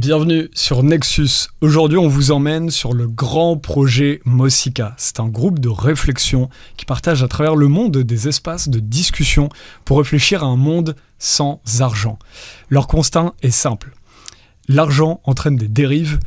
Bienvenue sur Nexus. Aujourd'hui, on vous emmène sur le grand projet Mosika. C'est un groupe de réflexion qui partage à travers le monde des espaces de discussion pour réfléchir à un monde sans argent. Leur constat est simple. L'argent entraîne des dérives,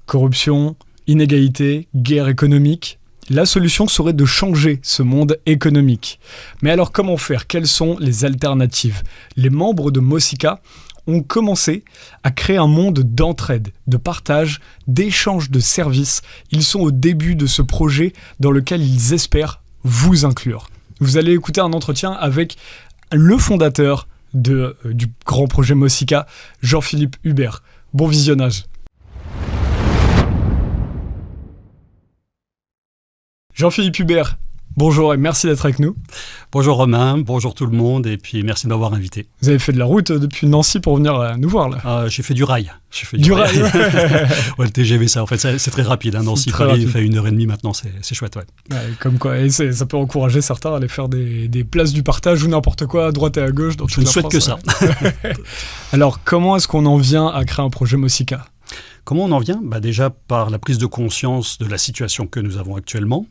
corruption, inégalité, guerre économique. La solution serait de changer ce monde économique. Mais alors comment faire ? Quelles sont les alternatives ? Les membres de Mosika ont commencé à créer un monde d'entraide, de partage, d'échange de services. Ils sont au début de ce projet dans lequel ils espèrent vous inclure. Vous allez écouter un entretien avec le fondateur du grand projet Mosika, Jean-Philippe Hubert. Bon visionnage. Jean-Philippe Hubert, bonjour et merci d'être avec nous. Bonjour Romain, bonjour tout le monde et puis merci de m'avoir invité. Vous avez fait de la route depuis Nancy pour venir nous voir là. J'ai fait du rail. Du rail. Ouais, le TGV, ça, en fait, c'est très rapide. Nancy, Paris, il fait 1h30 maintenant, c'est chouette. Ouais. Ouais, comme quoi, et ça peut encourager certains à aller faire des places du partage ou n'importe quoi à droite et à gauche. Je ne souhaite que ça. Alors, comment est-ce qu'on en vient à créer un projet Mosika ? Comment on en vient ? Déjà par la prise de conscience de la situation que nous avons actuellement,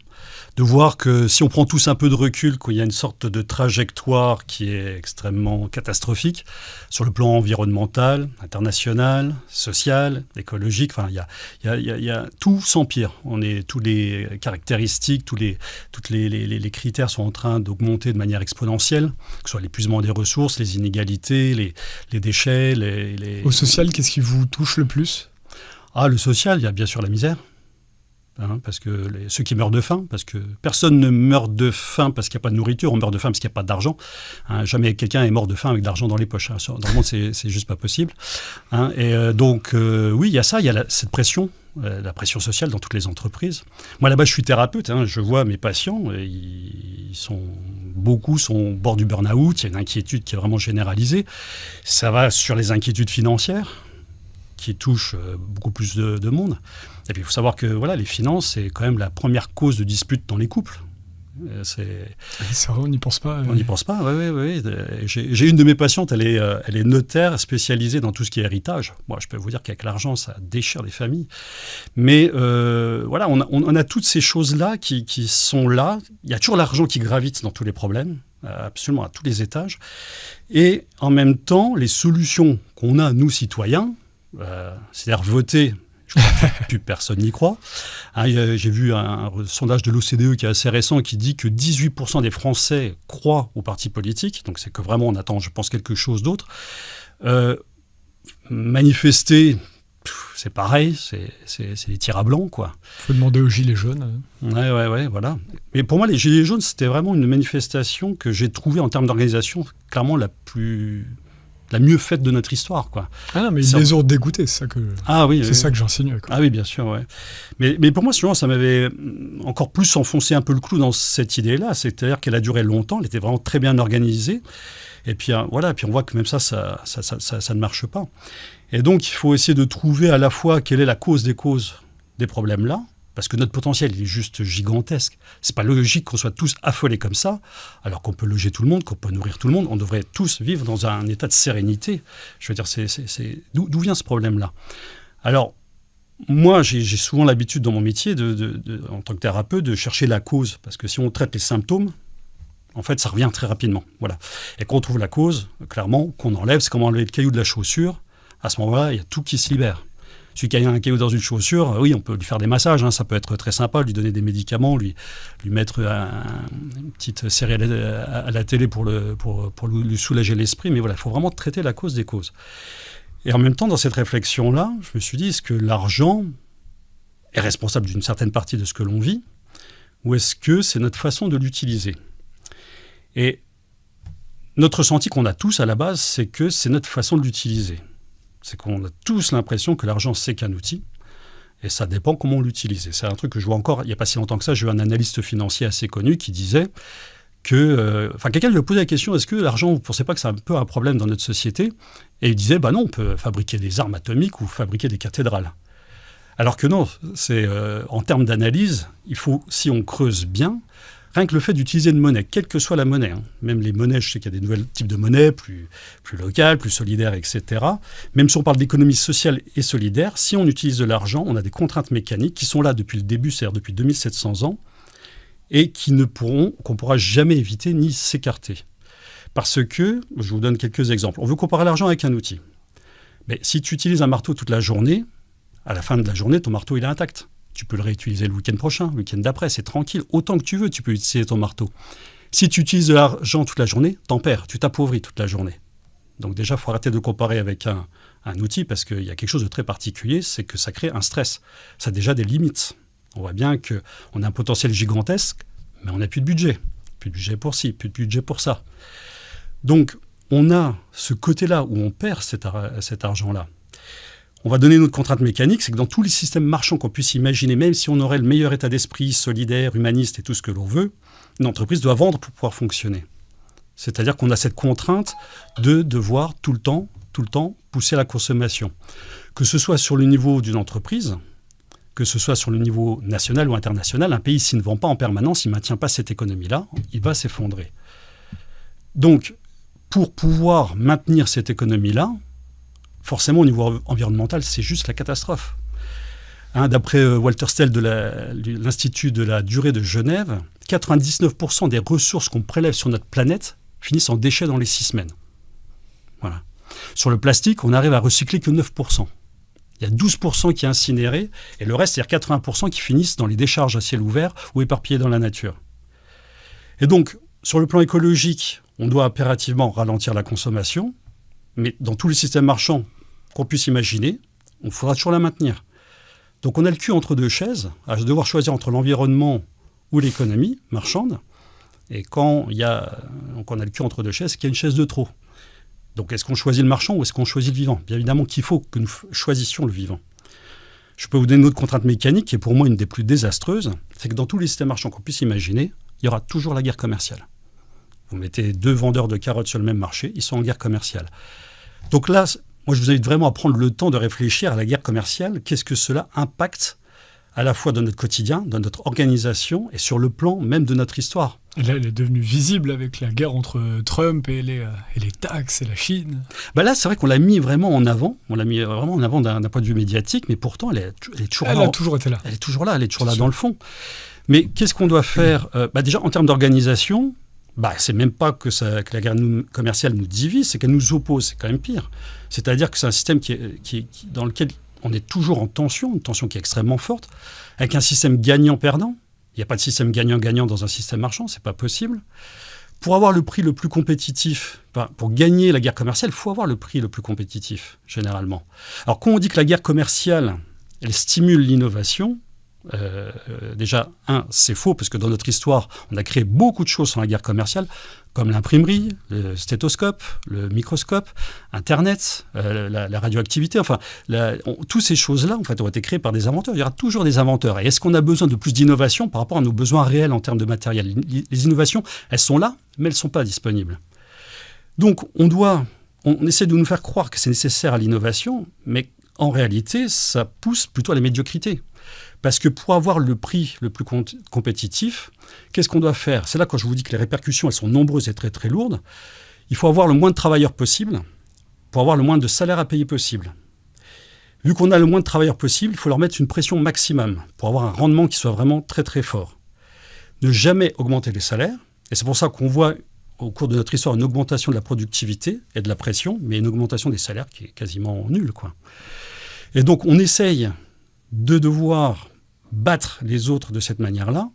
de voir que si on prend tous un peu de recul, qu'il y a une sorte de trajectoire qui est extrêmement catastrophique sur le plan environnemental, international, social, écologique. Enfin, il y a tout s'empire. Tous les caractéristiques, tous les critères sont en train d'augmenter de manière exponentielle, que ce soit l'épuisement des ressources, les inégalités, les déchets. Au social, qu'est-ce qui vous touche le plus ? Le social, il y a bien sûr la misère. Parce que ceux qui meurent de faim, parce que personne ne meurt de faim parce qu'il n'y a pas de nourriture, on meurt de faim parce qu'il n'y a pas d'argent. Jamais quelqu'un est mort de faim avec de l'argent dans les poches. Dans le monde, c'est juste pas possible. Oui, il y a ça, il y a cette pression, la pression sociale dans toutes les entreprises. Moi, là-bas, je suis thérapeute, je vois mes patients, beaucoup sont au bord du burn-out, il y a une inquiétude qui est vraiment généralisée. Ça va sur les inquiétudes financières, qui touche beaucoup plus de monde. Et puis il faut savoir que les finances, c'est quand même la première cause de dispute dans les couples. C'est vrai, on n'y pense pas. On n'y pense pas, oui. J'ai une de mes patientes, elle est notaire spécialisée dans tout ce qui est héritage. Moi, je peux vous dire qu'avec l'argent, ça déchire les familles. Mais on a toutes ces choses-là qui sont là. Il y a toujours l'argent qui gravite dans tous les problèmes, absolument à tous les étages. Et en même temps, les solutions qu'on a, nous, citoyens, c'est-à-dire voter, je crois que plus personne n'y croit. J'ai vu un sondage de l'OCDE qui est assez récent qui dit que 18% des Français croient aux partis politiques, donc c'est que vraiment on attend, je pense, quelque chose d'autre. Manifester, c'est pareil, c'est des tirs à blanc, quoi. Faut demander aux Gilets jaunes. Ouais, voilà. Mais pour moi, les Gilets jaunes, c'était vraiment une manifestation que j'ai trouvée en termes d'organisation clairement la mieux faite de notre histoire, quoi. Non, mais ils les ont dégoûtés, c'est ça que... ça que j'insinue, quoi. Oui, bien sûr, ouais. Mais pour moi, souvent, ça m'avait encore plus enfoncé un peu le clou dans cette idée-là, c'est-à-dire qu'elle a duré longtemps, elle était vraiment très bien organisée, et puis puis on voit que même ça ne marche pas. Et donc, il faut essayer de trouver à la fois quelle est la cause des problèmes-là, parce que notre potentiel, il est juste gigantesque. C'est pas logique qu'on soit tous affolés comme ça, alors qu'on peut loger tout le monde, qu'on peut nourrir tout le monde. On devrait tous vivre dans un état de sérénité. Je veux dire, d'où vient ce problème-là ? Alors, moi, j'ai souvent l'habitude dans mon métier, en tant que thérapeute, de chercher la cause. Parce que si on traite les symptômes, en fait, ça revient très rapidement. Voilà. Et quand on trouve la cause, clairement, qu'on enlève, c'est comme enlever le caillou de la chaussure. À ce moment-là, il y a tout qui se libère. Celui qui a un caillou dans une chaussure, oui, on peut lui faire des massages, ça peut être très sympa, lui donner des médicaments, lui mettre une petite série à la télé pour lui soulager l'esprit, mais voilà, il faut vraiment traiter la cause des causes. Et en même temps, dans cette réflexion-là, je me suis dit, est-ce que l'argent est responsable d'une certaine partie de ce que l'on vit, ou est-ce que c'est notre façon de l'utiliser ? Et notre ressenti qu'on a tous à la base, c'est que c'est notre façon de l'utiliser. C'est qu'on a tous l'impression que l'argent, c'est qu'un outil, et ça dépend comment on l'utilise. Et c'est un truc que je vois encore, il n'y a pas si longtemps que ça, j'ai eu un analyste financier assez connu qui disait que... quelqu'un lui a posé la question, est-ce que l'argent, vous ne pensez pas que c'est un peu un problème dans notre société ? Et il disait, non, on peut fabriquer des armes atomiques ou fabriquer des cathédrales. Alors que non, en termes d'analyse, il faut, si on creuse bien, Rien que le fait d'utiliser une monnaie, quelle que soit la monnaie, hein. Même les monnaies, je sais qu'il y a des nouveaux types de monnaies, plus locales, plus solidaires, etc. Même si on parle d'économie sociale et solidaire, si on utilise de l'argent, on a des contraintes mécaniques qui sont là depuis le début, c'est-à-dire depuis 2700 ans, et qu'on ne pourra jamais éviter ni s'écarter. Parce que, je vous donne quelques exemples, on veut comparer l'argent avec un outil. Mais si tu utilises un marteau toute la journée, à la fin de la journée, ton marteau il est intact. Tu peux le réutiliser le week-end prochain, le week-end d'après, c'est tranquille. Autant que tu veux, tu peux utiliser ton marteau. Si tu utilises de l'argent toute la journée, t'en perds, tu t'appauvris toute la journée. Donc déjà, il faut arrêter de comparer avec un outil parce qu'il y a quelque chose de très particulier, c'est que ça crée un stress. Ça a déjà des limites. On voit bien qu'on a un potentiel gigantesque, mais on n'a plus de budget. Plus de budget pour ci, plus de budget pour ça. Donc, on a ce côté-là où on perd cet argent-là. On va donner notre contrainte mécanique, c'est que dans tous les systèmes marchands qu'on puisse imaginer, même si on aurait le meilleur état d'esprit, solidaire, humaniste et tout ce que l'on veut, une entreprise doit vendre pour pouvoir fonctionner. C'est-à-dire qu'on a cette contrainte de devoir tout le temps pousser la consommation. Que ce soit sur le niveau d'une entreprise, que ce soit sur le niveau national ou international, un pays s'il ne vend pas en permanence, il ne maintient pas cette économie-là, il va s'effondrer. Donc, pour pouvoir maintenir cette économie-là, forcément, au niveau environnemental, c'est juste la catastrophe. D'après Walter Stell de l'Institut de la durée de Genève, 99% des ressources qu'on prélève sur notre planète finissent en déchets dans les 6 semaines. Voilà. Sur le plastique, on n'arrive à recycler que 9%. Il y a 12% qui est incinéré, et le reste, c'est-à-dire 80% qui finissent dans les décharges à ciel ouvert ou éparpillés dans la nature. Et donc, sur le plan écologique, on doit impérativement ralentir la consommation, mais dans tous les systèmes marchands qu'on puisse imaginer, il faudra toujours la maintenir. Donc on a le cul entre deux chaises, à devoir choisir entre l'environnement ou l'économie marchande. Et quand on a le cul entre deux chaises, c'est qu'il y a une chaise de trop. Donc est-ce qu'on choisit le marchand ou est-ce qu'on choisit le vivant ? Bien évidemment qu'il faut que nous choisissions le vivant. Je peux vous donner une autre contrainte mécanique qui est pour moi une des plus désastreuses, c'est que dans tous les systèmes marchands qu'on puisse imaginer, il y aura toujours la guerre commerciale. Vous mettez 2 vendeurs de carottes sur le même marché, ils sont en guerre commerciale. Donc là, moi je vous invite vraiment à prendre le temps de réfléchir à la guerre commerciale. Qu'est-ce que cela impacte à la fois dans notre quotidien, dans notre organisation et sur le plan même de notre histoire. Et là, elle est devenue visible avec la guerre entre Trump et les taxes et la Chine. Là, c'est vrai qu'on l'a mis vraiment en avant. On l'a mis vraiment en avant d'un point de vue médiatique, mais pourtant, elle est toujours là. Elle a toujours été là. Elle est toujours là, elle est toujours là dans le fond. Mais qu'est-ce qu'on doit faire ? Déjà, en termes d'organisation, c'est même pas que la guerre commerciale nous divise, c'est qu'elle nous oppose. C'est quand même pire. C'est-à-dire que c'est un système dans lequel on est toujours en tension, une tension qui est extrêmement forte, avec un système gagnant-perdant. Il n'y a pas de système gagnant-gagnant dans un système marchand, c'est pas possible. Pour avoir le prix le plus compétitif, pour gagner la guerre commerciale, il faut avoir le prix le plus compétitif, généralement. Alors, quand on dit que la guerre commerciale, elle stimule l'innovation, déjà, c'est faux, parce que dans notre histoire, on a créé beaucoup de choses sans la guerre commerciale, comme l'imprimerie, le stéthoscope, le microscope, Internet, la radioactivité, toutes ces choses-là, en fait, ont été créées par des inventeurs. Il y aura toujours des inventeurs. Et est-ce qu'on a besoin de plus d'innovation par rapport à nos besoins réels en termes de matériel ? Les innovations, elles sont là, mais elles ne sont pas disponibles. Donc, on essaie de nous faire croire que c'est nécessaire à l'innovation, mais en réalité, ça pousse plutôt à la médiocrité. Parce que pour avoir le prix le plus compétitif, qu'est-ce qu'on doit faire ? C'est là quand je vous dis que les répercussions, elles sont nombreuses et très très lourdes. Il faut avoir le moins de travailleurs possible pour avoir le moins de salaire à payer possible. Vu qu'on a le moins de travailleurs possible, il faut leur mettre une pression maximum pour avoir un rendement qui soit vraiment très très fort. Ne jamais augmenter les salaires. Et c'est pour ça qu'on voit au cours de notre histoire une augmentation de la productivité et de la pression, mais une augmentation des salaires qui est quasiment nulle, quoi. Et donc on essaye de devoir battre les autres de cette manière-là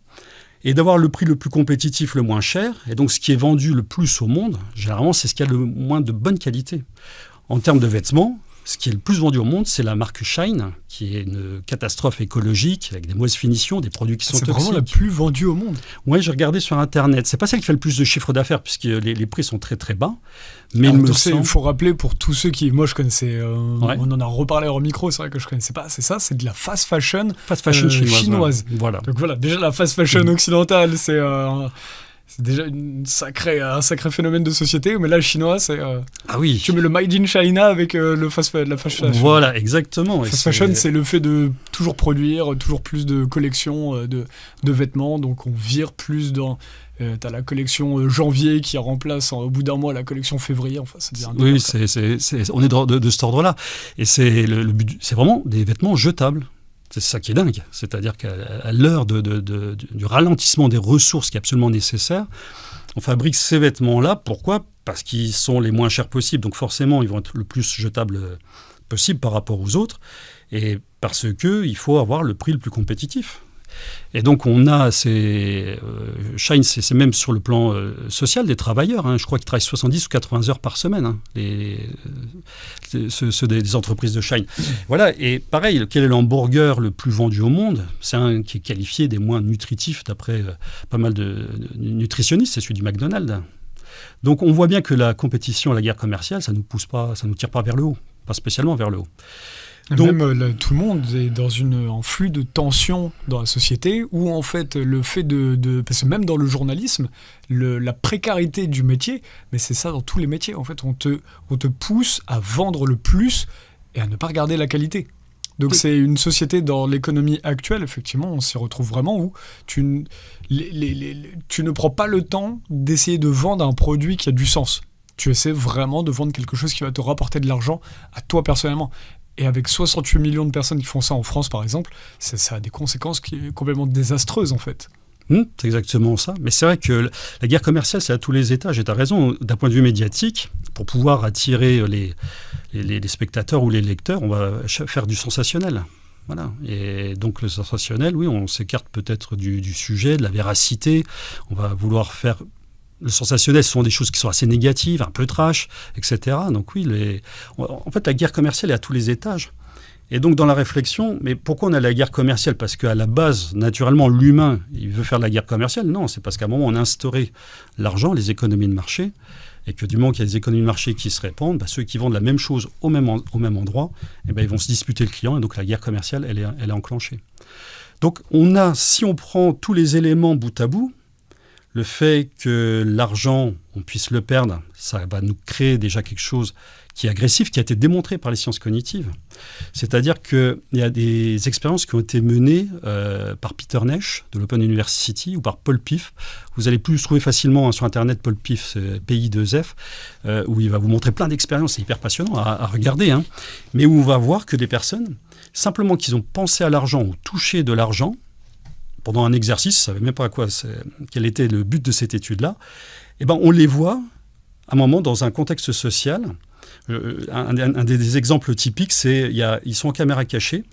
et d'avoir le prix le plus compétitif, le moins cher. Et donc, ce qui est vendu le plus au monde, généralement, c'est ce qui a le moins de bonne qualité. En termes de vêtements, ce qui est le plus vendu au monde, c'est la marque Shine, qui est une catastrophe écologique, avec des mauvaises finitions, des produits qui sont toxiques. C'est vraiment la plus vendue au monde. Oui, j'ai regardé sur Internet. C'est pas celle qui fait le plus de chiffre d'affaires, puisque les prix sont très très bas. Mais il faut rappeler pour tous ceux qui... Moi, je connaissais... On en a reparlé hors micro, c'est vrai que je connaissais pas. C'est ça, c'est de la fast fashion chinoise. Voilà. Donc voilà, déjà la fast fashion occidentale, C'est déjà un sacré phénomène de société, mais là, le chinois, c'est... Ah oui. Tu mets le Made in China avec la fast fashion. Voilà, exactement. Fast fashion, c'est le fait de toujours produire, toujours plus de collections de vêtements, donc on vire plus dans... t'as la collection janvier qui remplace au bout d'un mois la collection févririe. Enfin, ça devient oui, on est de cet ordre-là. Et c'est le but, c'est vraiment des vêtements jetables. C'est ça qui est dingue. C'est-à-dire qu'à l'heure du ralentissement des ressources qui est absolument nécessaire, on fabrique ces vêtements-là. Pourquoi ? Parce qu'ils sont les moins chers possibles. Donc forcément, ils vont être le plus jetables possible par rapport aux autres. Et parce qu'il faut avoir le prix le plus compétitif. Et donc on a Shein, c'est même sur le plan social des travailleurs, hein. Je crois qu'ils travaillent 70 ou 80 heures par semaine, hein, ceux des entreprises de Shein. Voilà, et pareil, quel est l'hamburger le plus vendu au monde ? C'est un qui est qualifié des moins nutritifs d'après pas mal de nutritionnistes, c'est celui du McDonald's. Donc on voit bien que la compétition, la guerre commerciale, ça nous pousse pas, ça nous tire pas vers le haut, pas spécialement vers le haut. Donc, même tout le monde est dans un flux de tension dans la société où en fait le fait parce que même dans le journalisme, la précarité du métier, mais c'est ça dans tous les métiers en fait, on te pousse à vendre le plus et à ne pas regarder la qualité. Donc c'est une société dans l'économie actuelle, effectivement, on s'y retrouve vraiment où tu ne prends pas le temps d'essayer de vendre un produit qui a du sens. Tu essaies vraiment de vendre quelque chose qui va te rapporter de l'argent à toi personnellement. Et avec 68 millions de personnes qui font ça en France, par exemple, ça a des conséquences complètement désastreuses, en fait. C'est exactement ça. Mais c'est vrai que la guerre commerciale, c'est à tous les étages. Et tu as raison, d'un point de vue médiatique, pour pouvoir attirer les spectateurs ou les lecteurs, on va faire du sensationnel. Voilà. Et donc le sensationnel, oui, on s'écarte peut-être du sujet, de la véracité. On va vouloir faire... Le sensationnel, ce sont des choses qui sont assez négatives, un peu trash, etc. Donc oui, en fait, la guerre commerciale est à tous les étages. Et donc dans la réflexion, mais pourquoi on a la guerre commerciale ? Parce qu'à la base, naturellement, l'humain, il veut faire la guerre commerciale ? Non, c'est parce qu'à un moment, on a instauré l'argent, les économies de marché, et que du moment qu'il y a des économies de marché qui se répandent, ceux qui vendent la même chose au même endroit, ils vont se disputer le client, et donc la guerre commerciale, elle est enclenchée. Donc si on prend tous les éléments bout à bout, le fait que l'argent, on puisse le perdre, ça va nous créer déjà quelque chose qui est agressif, qui a été démontré par les sciences cognitives. C'est-à-dire qu'il y a des expériences qui ont été menées par Peter Nash de l'Open University ou par Paul Piff. Vous allez plus trouver facilement sur Internet Paul Piff, c'est PI2F, où il va vous montrer plein d'expériences, c'est hyper passionnant à regarder, hein, mais où on va voir que des personnes, simplement qu'ils ont pensé à l'argent ou touché de l'argent, pendant un exercice, je ne savais même pas quel était le but de cette étude-là, on les voit, à un moment, dans un contexte social. Un des exemples typiques, c'est ils sont en caméra cachée,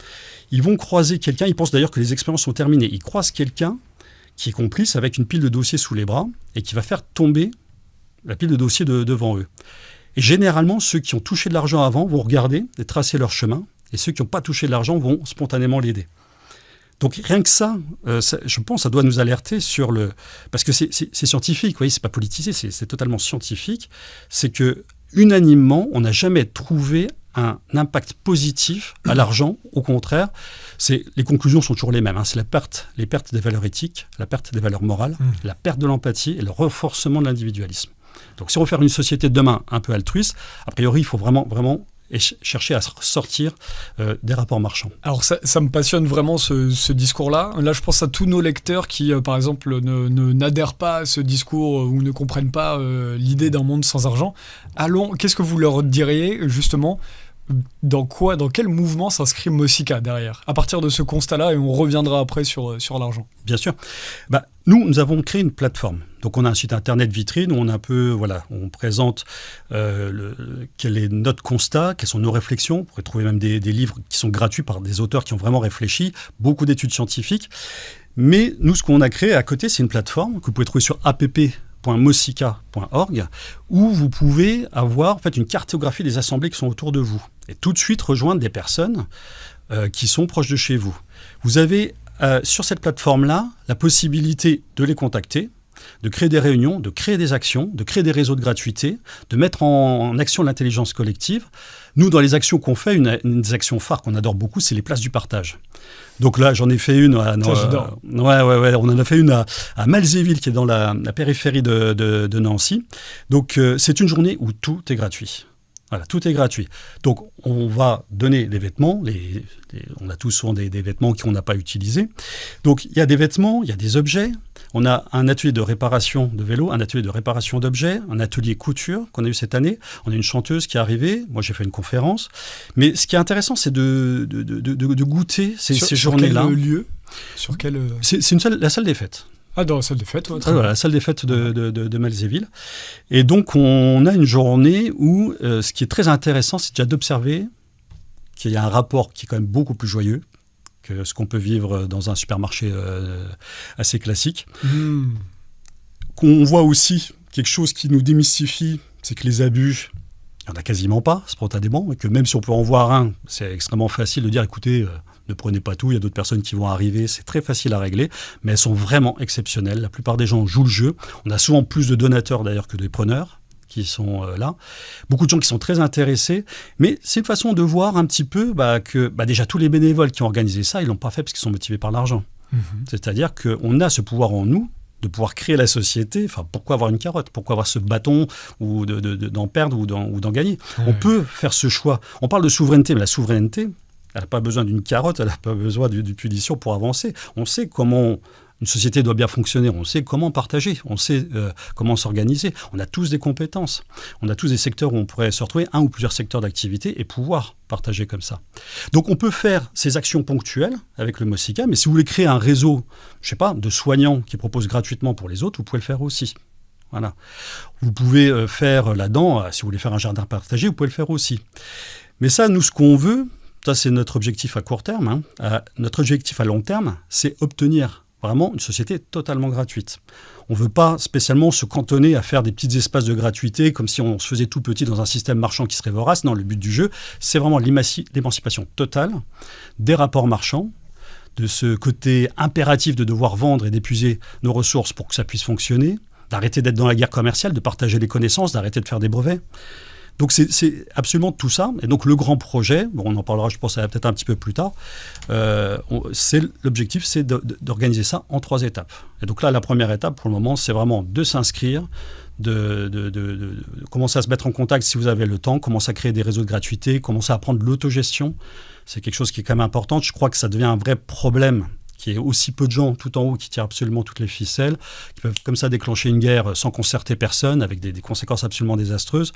ils vont croiser quelqu'un, ils pensent d'ailleurs que les expériences sont terminées, ils croisent quelqu'un qui est complice avec une pile de dossiers sous les bras et qui va faire tomber la pile de dossiers devant eux. Et généralement, ceux qui ont touché de l'argent avant vont regarder et tracer leur chemin, et ceux qui n'ont pas touché de l'argent vont spontanément l'aider. Donc rien que ça, je pense, ça doit nous alerter sur parce que c'est scientifique, vous voyez, c'est pas politisé, c'est totalement scientifique. C'est que unanimement, on n'a jamais trouvé un impact positif à l'argent. Au contraire, les conclusions sont toujours les mêmes. Hein. C'est les pertes des valeurs éthiques, la perte des valeurs morales, la perte de l'empathie et le renforcement de l'individualisme. Donc si on veut faire une société de demain un peu altruiste, a priori, il faut vraiment et chercher à sortir des rapports marchands. Alors ça me passionne vraiment ce discours-là. Là, je pense à tous nos lecteurs qui, par exemple, n'adhèrent pas à ce discours ou ne comprennent pas l'idée d'un monde sans argent. Qu'est-ce que vous leur diriez, justement, dans quel mouvement s'inscrit Mosika derrière ? À partir de ce constat-là, et on reviendra après sur l'argent. Bien sûr. Nous avons créé une plateforme. Donc on a un site internet vitrine où on présente quel est notre constat, quelles sont nos réflexions. Vous pourrez trouver même des livres qui sont gratuits par des auteurs qui ont vraiment réfléchi, beaucoup d'études scientifiques. Mais nous, ce qu'on a créé à côté, c'est une plateforme que vous pouvez trouver sur app.mosika.org où vous pouvez avoir en fait une cartographie des assemblées qui sont autour de vous et tout de suite rejoindre des personnes qui sont proches de chez vous. Vous avez sur cette plateforme-là la possibilité de les contacter, de créer des réunions, de créer des actions, de créer des réseaux de gratuité, de mettre en action l'intelligence collective. Nous, dans les actions qu'on fait, une des actions phares qu'on adore beaucoup, c'est les places du partage. Donc là, j'en ai fait une. J'adore. Ouais. On en a fait une à Malzéville, qui est dans la périphérie de Nancy. Donc, c'est une journée où tout est gratuit. Voilà, tout est gratuit. Donc, on va donner des vêtements. On a tous souvent des vêtements qu'on n'a pas utilisés. Donc, il y a des vêtements, il y a des objets. On a un atelier de réparation de vélo, un atelier de réparation d'objets, un atelier couture qu'on a eu cette année. On a une chanteuse qui est arrivée. Moi, j'ai fait une conférence. Mais ce qui est intéressant, c'est de goûter ces journées-là. Sur quel lieu? Sur quel... C'est la salle des fêtes. Ah, dans la salle des fêtes, ouais, voilà, la salle des fêtes de Malzéville. Et donc, on a une journée où ce qui est très intéressant, c'est déjà d'observer qu'il y a un rapport qui est quand même beaucoup plus joyeux que ce qu'on peut vivre dans un supermarché assez classique. Qu'on voit aussi quelque chose qui nous démystifie, c'est que les abus, il n'y en a quasiment pas, spontanément, et que même si on peut en voir un, c'est extrêmement facile de dire, écoutez... ne prenez pas tout, il y a d'autres personnes qui vont arriver, c'est très facile à régler, mais elles sont vraiment exceptionnelles. La plupart des gens jouent le jeu. On a souvent plus de donateurs d'ailleurs que des preneurs qui sont là. Beaucoup de gens qui sont très intéressés, mais c'est une façon de voir un petit peu que déjà tous les bénévoles qui ont organisé ça, ils ne l'ont pas fait parce qu'ils sont motivés par l'argent. C'est-à-dire qu'on a ce pouvoir en nous de pouvoir créer la société. Enfin, pourquoi avoir une carotte? Pourquoi avoir ce bâton ou d'en perdre ou d'en gagner? On peut faire ce choix. On parle de souveraineté, mais la souveraineté, elle n'a pas besoin d'une carotte, elle n'a pas besoin d'une punition pour avancer. On sait comment une société doit bien fonctionner, on sait comment partager, on sait comment s'organiser. On a tous des compétences, on a tous des secteurs où on pourrait se retrouver, un ou plusieurs secteurs d'activité, et pouvoir partager comme ça. Donc on peut faire ces actions ponctuelles avec le Mosica, mais si vous voulez créer un réseau, je sais pas, de soignants qui proposent gratuitement pour les autres, vous pouvez le faire aussi. Voilà. Vous pouvez faire là-dedans, si vous voulez faire un jardin partagé, vous pouvez le faire aussi. Mais ça, nous, ce qu'on veut... Ça, c'est notre objectif à court terme. Notre objectif à long terme, c'est obtenir vraiment une société totalement gratuite. On ne veut pas spécialement se cantonner à faire des petits espaces de gratuité comme si on se faisait tout petit dans un système marchand qui serait vorace. Non, le but du jeu, c'est vraiment l'émancipation totale des rapports marchands, de ce côté impératif de devoir vendre et d'épuiser nos ressources pour que ça puisse fonctionner, d'arrêter d'être dans la guerre commerciale, de partager les connaissances, d'arrêter de faire des brevets. Donc c'est absolument tout ça. Et donc le grand projet, bon, on en parlera je pense peut-être un petit peu plus tard, l'objectif c'est d'organiser ça en 3 étapes. Et donc là la première étape pour le moment c'est vraiment de s'inscrire, de commencer à se mettre en contact si vous avez le temps, commencer à créer des réseaux de gratuité, commencer à prendre de l'autogestion. C'est quelque chose qui est quand même important. Je crois que ça devient un vrai problème qu'il y ait aussi peu de gens tout en haut qui tirent absolument toutes les ficelles, qui peuvent comme ça déclencher une guerre sans concerter personne, avec des conséquences absolument désastreuses.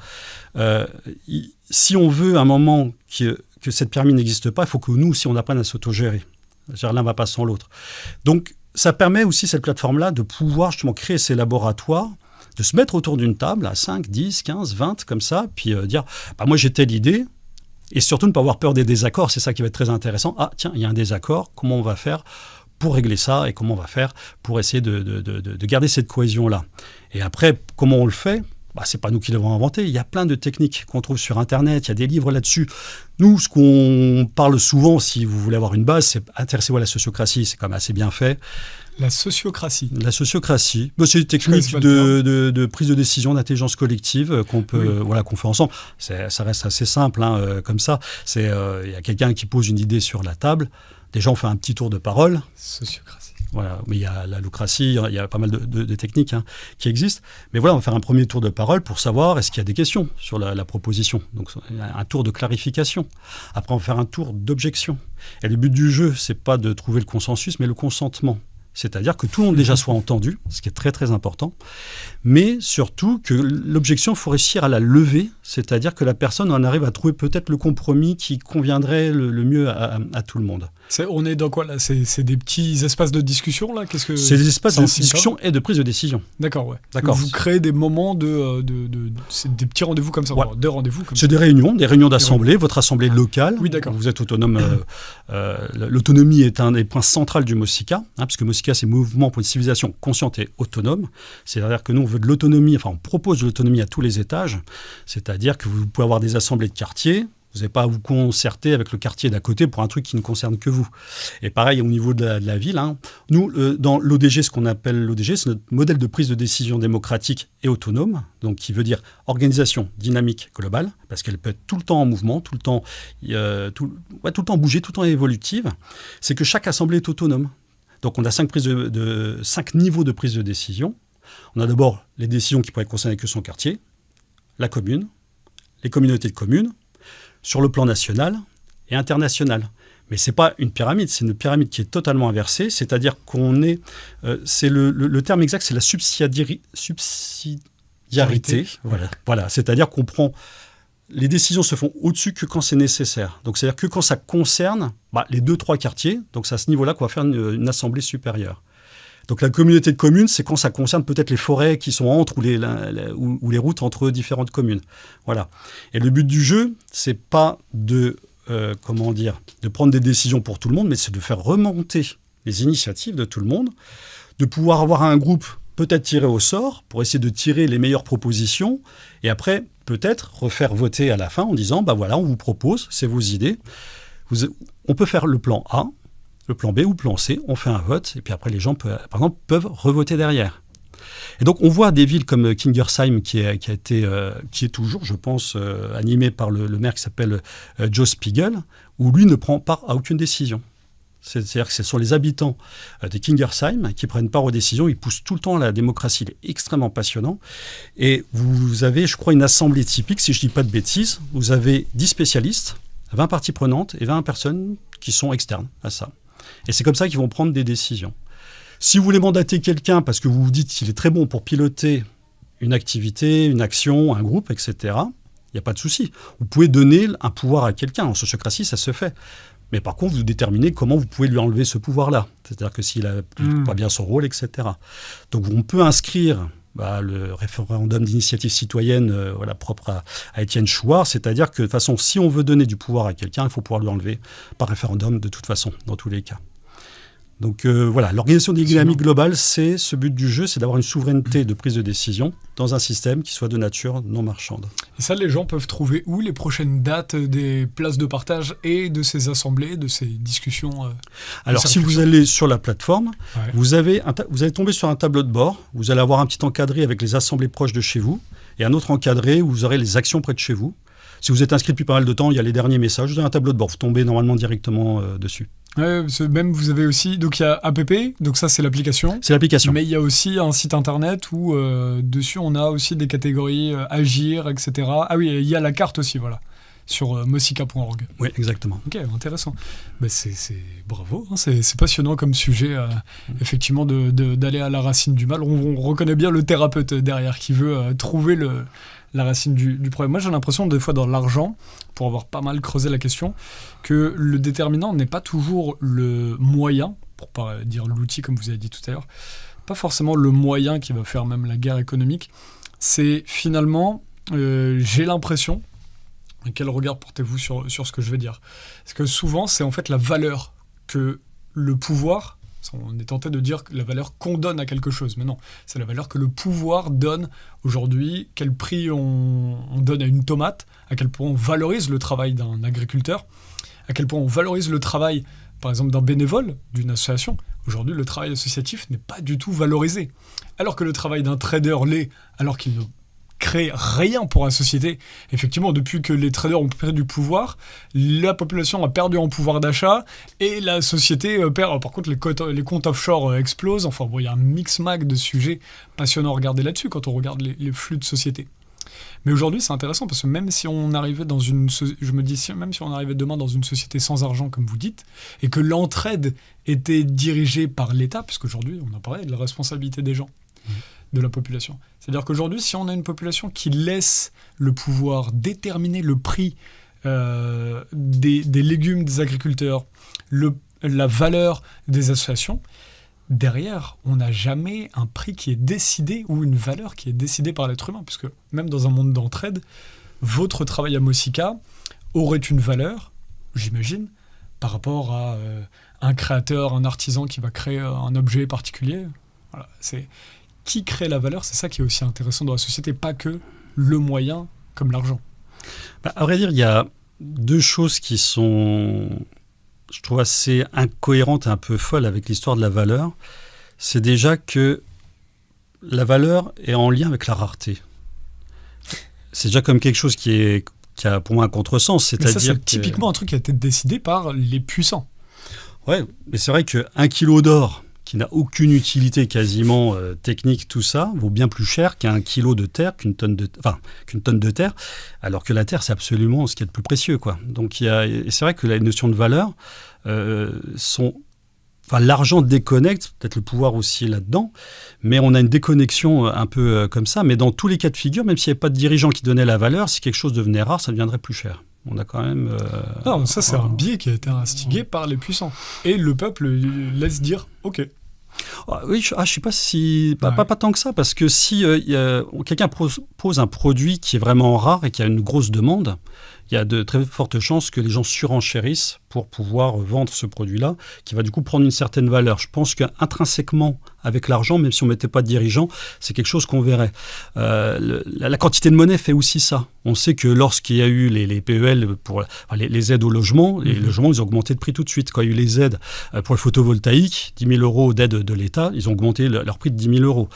Si on veut à un moment que cette pyramide n'existe pas, il faut que nous aussi on apprenne à s'autogérer. L'un ne va pas sans l'autre. Donc ça permet aussi, cette plateforme-là, de pouvoir justement créer ces laboratoires, de se mettre autour d'une table à 5, 10, 15, 20, comme ça, puis dire moi j'ai telle idée. Et surtout, ne pas avoir peur des désaccords, c'est ça qui va être très intéressant. Ah, tiens, il y a un désaccord, comment on va faire pour régler ça et comment on va faire pour essayer de garder cette cohésion-là. Et après, comment on le fait ? C'est pas nous qui l'avons inventé. Il y a plein de techniques qu'on trouve sur Internet, il y a des livres là-dessus. Nous, ce qu'on parle souvent, si vous voulez avoir une base, c'est intéressez-vous à la sociocratie, c'est quand même assez bien fait. La sociocratie. La sociocratie. C'est une technique de prise de décision, d'intelligence collective qu'on peut, qu'on fait ensemble. Ça reste assez simple, comme ça. Il y a quelqu'un qui pose une idée sur la table. Déjà, on fait un petit tour de parole. Sociocratie. Voilà, mais il y a la locratie, il y a pas mal de techniques qui existent. Mais voilà, on va faire un premier tour de parole pour savoir est-ce qu'il y a des questions sur la proposition. Donc, un tour de clarification. Après, on va faire un tour d'objection. Et le but du jeu, c'est pas de trouver le consensus, mais le consentement. C'est-à-dire que tout le monde déjà soit entendu, ce qui est très très important, mais surtout que l'objection, il faut réussir à la lever, c'est-à-dire que la personne en arrive à trouver peut-être le compromis qui conviendrait le mieux à tout le monde. On est dans quoi là ? C'est des petits espaces de discussion là ? C'est des espaces de discussion et de prise de décision. D'accord, ouais. D'accord. Vous créez des moments c'est des petits rendez-vous comme ça, voilà. Des rendez-vous comme ça. C'est des réunions d'assemblée, votre assemblée locale. Oui, d'accord. Vous êtes autonome. L'autonomie est un des points centraux du Mosica, puisque Mosica, c'est Mouvement pour une civilisation consciente et autonome. C'est-à-dire que nous, on veut de l'autonomie, on propose de l'autonomie à tous les étages. C'est-à-dire que vous pouvez avoir des assemblées de quartier, Vous n'avez pas à vous concerter avec le quartier d'à côté pour un truc qui ne concerne que vous. Et pareil au niveau de la ville. Hein. Nous, dans l'ODG, ce qu'on appelle l'ODG, c'est notre modèle de prise de décision démocratique et autonome, donc qui veut dire organisation dynamique globale, parce qu'elle peut être tout le temps en mouvement, tout le temps bouger, tout le temps évolutive. C'est que chaque assemblée est autonome. Donc on a 5 niveaux de prise de décision. On a d'abord les décisions qui pourraient concerner que son quartier, la commune, les communautés de communes, sur le plan national et international. Mais ce n'est pas une pyramide, c'est une pyramide qui est totalement inversée, c'est-à-dire qu'on est... c'est le terme exact, c'est la subsidiarité. Voilà. C'est-à-dire qu'on prend... Les décisions se font au-dessus que quand c'est nécessaire. Donc c'est-à-dire que quand ça concerne les 2-3 quartiers, donc c'est à ce niveau-là qu'on va faire une assemblée supérieure. Donc la communauté de communes, c'est quand ça concerne peut-être les forêts qui sont entre ou les routes entre différentes communes. Voilà. Et le but du jeu, c'est pas de prendre des décisions pour tout le monde, mais c'est de faire remonter les initiatives de tout le monde, de pouvoir avoir un groupe peut-être tiré au sort pour essayer de tirer les meilleures propositions et après peut-être refaire voter à la fin en disant voilà, on vous propose, c'est vos idées. On peut faire le plan A, le plan B ou le plan C, on fait un vote, et puis après les gens, par exemple, peuvent revoter derrière. Et donc on voit des villes comme Kingersheim, qui est toujours, je pense, animé par le maire qui s'appelle Joe Spiegel, où lui ne prend part à aucune décision. C'est-à-dire que ce sont les habitants de Kingersheim qui prennent part aux décisions, ils poussent tout le temps à la démocratie, il est extrêmement passionnant. Et vous avez, je crois, une assemblée typique, si je ne dis pas de bêtises, vous avez 10 spécialistes, 20 parties prenantes et 20 personnes qui sont externes à ça. Et c'est comme ça qu'ils vont prendre des décisions. Si vous voulez mandater quelqu'un parce que vous vous dites qu'il est très bon pour piloter une activité, une action, un groupe, etc., il n'y a pas de souci. Vous pouvez donner un pouvoir à quelqu'un. En sociocratie, ça se fait. Mais par contre, vous déterminez comment vous pouvez lui enlever ce pouvoir-là. C'est-à-dire que s'il n'a pas bien son rôle, etc. Donc on peut inscrire le référendum d'initiative citoyenne propre à Étienne Chouard, c'est-à-dire que de toute façon, si on veut donner du pouvoir à quelqu'un, il faut pouvoir lui enlever par référendum de toute façon, dans tous les cas. Donc l'organisation dynamique globale, c'est ce but du jeu, c'est d'avoir une souveraineté de prise de décision dans un système qui soit de nature non marchande. Et ça, les gens peuvent trouver où les prochaines dates des places de partage et de ces assemblées, de ces discussions Alors, si vous allez sur la plateforme, vous allez tomber sur un tableau de bord, vous allez avoir un petit encadré avec les assemblées proches de chez vous et un autre encadré où vous aurez les actions près de chez vous. Si vous êtes inscrit depuis pas mal de temps, il y a les derniers messages, vous avez un tableau de bord, vous tombez normalement directement dessus. Ouais, même vous avez aussi, donc il y a APP, donc ça c'est l'application. C'est l'application. Mais il y a aussi un site internet où dessus on a aussi des catégories agir, etc. Ah oui, il y a la carte aussi, voilà, sur mosica.org. Oui, exactement. Ok, intéressant. C'est bravo, hein, c'est passionnant comme sujet, effectivement, d'aller à la racine du mal. On reconnaît bien le thérapeute derrière qui veut trouver la racine du problème. Moi, j'ai l'impression, des fois, dans l'argent, pour avoir pas mal creusé la question, que le déterminant n'est pas toujours le moyen, pour pas dire l'outil, comme vous avez dit tout à l'heure, pas forcément le moyen qui va faire même la guerre économique. C'est finalement, j'ai l'impression, et quel regard portez-vous sur ce que je vais dire ? Parce que souvent, c'est en fait la valeur que le pouvoir... On est tenté de dire la valeur qu'on donne à quelque chose, mais non, c'est la valeur que le pouvoir donne aujourd'hui, quel prix on donne à une tomate, à quel point on valorise le travail d'un agriculteur, à quel point on valorise le travail, par exemple, d'un bénévole, d'une association. Aujourd'hui, le travail associatif n'est pas du tout valorisé, alors que le travail d'un trader l'est, alors qu'il ne crée rien pour la société. Effectivement, depuis que les traders ont pris du pouvoir, la population a perdu en pouvoir d'achat et la société perd. Par contre, les comptes offshore explosent. Enfin, il y a un mix-mag de sujets passionnants à regarder là-dessus quand on regarde les flux de société. Mais aujourd'hui, c'est intéressant parce que même si on arrivait même si on arrivait demain dans une société sans argent, comme vous dites, et que l'entraide était dirigée par l'État, parce qu'aujourd'hui, on a parlé de la responsabilité des gens, de la population. C'est-à-dire qu'aujourd'hui, si on a une population qui laisse le pouvoir déterminer le prix des légumes des agriculteurs, la valeur des associations, derrière, on n'a jamais un prix qui est décidé ou une valeur qui est décidée par l'être humain. Puisque même dans un monde d'entraide, votre travail à Mosica aurait une valeur, j'imagine, par rapport à un créateur, un artisan qui va créer un objet particulier. Voilà, c'est... Qui crée la valeur, c'est ça qui est aussi intéressant dans la société, pas que le moyen comme l'argent. À vrai dire, il y a deux choses qui sont, je trouve, assez incohérentes et un peu folles avec l'histoire de la valeur. C'est déjà que la valeur est en lien avec la rareté. C'est déjà comme quelque chose qui a pour moi un contresens. C'est typiquement un truc qui a été décidé par les puissants. Ouais, mais c'est vrai qu'un kilo d'or qui n'a aucune utilité quasiment technique, tout ça, vaut bien plus cher qu'un kilo de terre, qu'une tonne de terre, alors que la terre, c'est absolument ce qui est le plus précieux, quoi. Donc, et c'est vrai que la notion de valeur l'argent déconnecte, peut-être le pouvoir aussi là-dedans, mais on a une déconnexion un peu comme ça. Mais dans tous les cas de figure, même s'il n'y avait pas de dirigeant qui donnait la valeur, si quelque chose devenait rare, ça deviendrait plus cher. On a quand même... Non, ça c'est un biais qui a été instigé par les puissants. Et le peuple laisse dire « Ok ». Oui, je ne sais pas si... Pas tant que ça, parce que si quelqu'un propose un produit qui est vraiment rare et qui a une grosse demande, il y a de très fortes chances que les gens surenchérissent pour pouvoir vendre ce produit-là, qui va du coup prendre une certaine valeur. Je pense qu'intrinsèquement, avec l'argent, même si on ne mettait pas de dirigeant, c'est quelque chose qu'on verrait. La quantité de monnaie fait aussi ça. On sait que lorsqu'il y a eu les PEL, pour les aides au logement, les logements, ils ont augmenté de prix tout de suite. Quand il y a eu les aides pour le photovoltaïque, 10 000 euros d'aide de l'État, ils ont augmenté leur prix de 10 000 euros.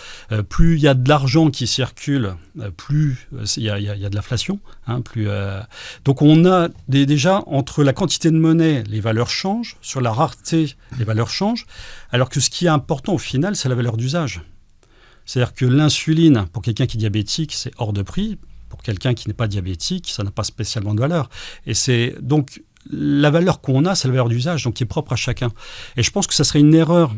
Plus il y a de l'argent qui circule, plus il y a de l'inflation. Donc on a déjà, entre la quantité de monnaie, les valeurs changent, sur la rareté, les valeurs changent, alors que ce qui est important au final, c'est la valeur d'usage. C'est-à-dire que l'insuline, pour quelqu'un qui est diabétique, c'est hors de prix. Pour quelqu'un qui n'est pas diabétique, ça n'a pas spécialement de valeur. Et c'est donc la valeur qu'on a, c'est la valeur d'usage, donc qui est propre à chacun. Et je pense que ça serait une erreur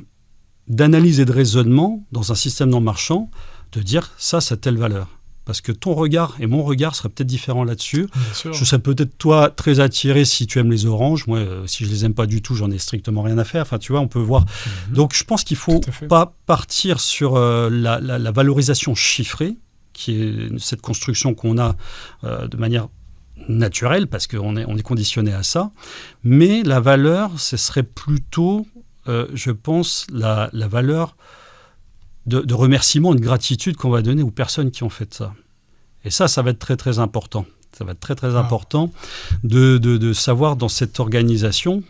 d'analyse et de raisonnement dans un système non marchand, de dire ça a telle valeur. Parce que ton regard et mon regard seraient peut-être différents là-dessus. Je serais peut-être, toi, très attiré si tu aimes les oranges. Moi, si je les aime pas du tout, j'en ai strictement rien à faire. Enfin, tu vois, on peut voir. Donc, je pense qu'il faut pas partir sur la valorisation chiffrée, qui est cette construction qu'on a de manière naturelle, parce qu'on est conditionné à ça. Mais la valeur, ce serait plutôt, je pense, la valeur de remerciement, de gratitude qu'on va donner aux personnes qui ont fait ça. Et ça va être très, très important. Ça va être très, très important de savoir dans cette organisation,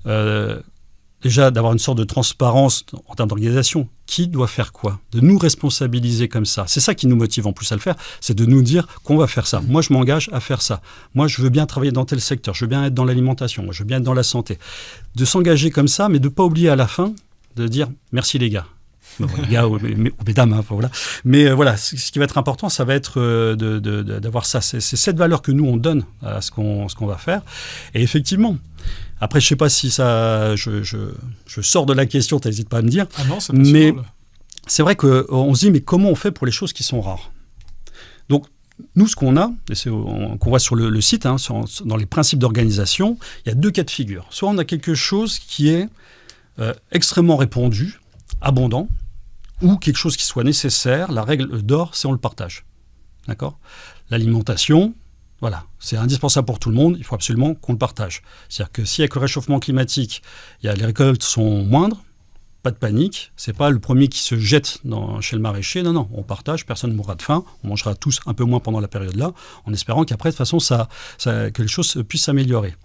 déjà d'avoir une sorte de transparence en termes d'organisation. Qui doit faire quoi? De nous responsabiliser comme ça. C'est ça qui nous motive en plus à le faire, c'est de nous dire qu'on va faire ça. Moi, je m'engage à faire ça. Moi, je veux bien travailler dans tel secteur. Je veux bien être dans l'alimentation. Moi, je veux bien être dans la santé. De s'engager comme ça, mais de ne pas oublier à la fin de dire « merci les gars ». Les gars ou mesdames, voilà. Mais voilà, ce qui va être important, ça va être d'avoir ça. C'est cette valeur que nous, on donne à ce qu'on va faire. Et effectivement, après, je ne sais pas si ça... Je sors de la question, tu n'hésites pas à me dire. Ah non, c'est pas mais c'est vrai qu'on se dit, mais comment on fait pour les choses qui sont rares? Donc, nous, ce qu'on a, et qu'on voit sur le site, dans les principes d'organisation, il y a deux cas de figure. Soit on a quelque chose qui est extrêmement répandu, abondant, ou quelque chose qui soit nécessaire. La règle d'or, c'est on le partage. D'accord? L'alimentation, voilà, c'est indispensable pour tout le monde, il faut absolument qu'on le partage. C'est-à-dire que si avec le réchauffement climatique, les récoltes sont moindres, pas de panique, c'est pas le premier qui se jette chez le maraîcher, non, on partage, personne ne mourra de faim, on mangera tous un peu moins pendant la période-là, en espérant qu'après, de toute façon, que les choses puissent s'améliorer.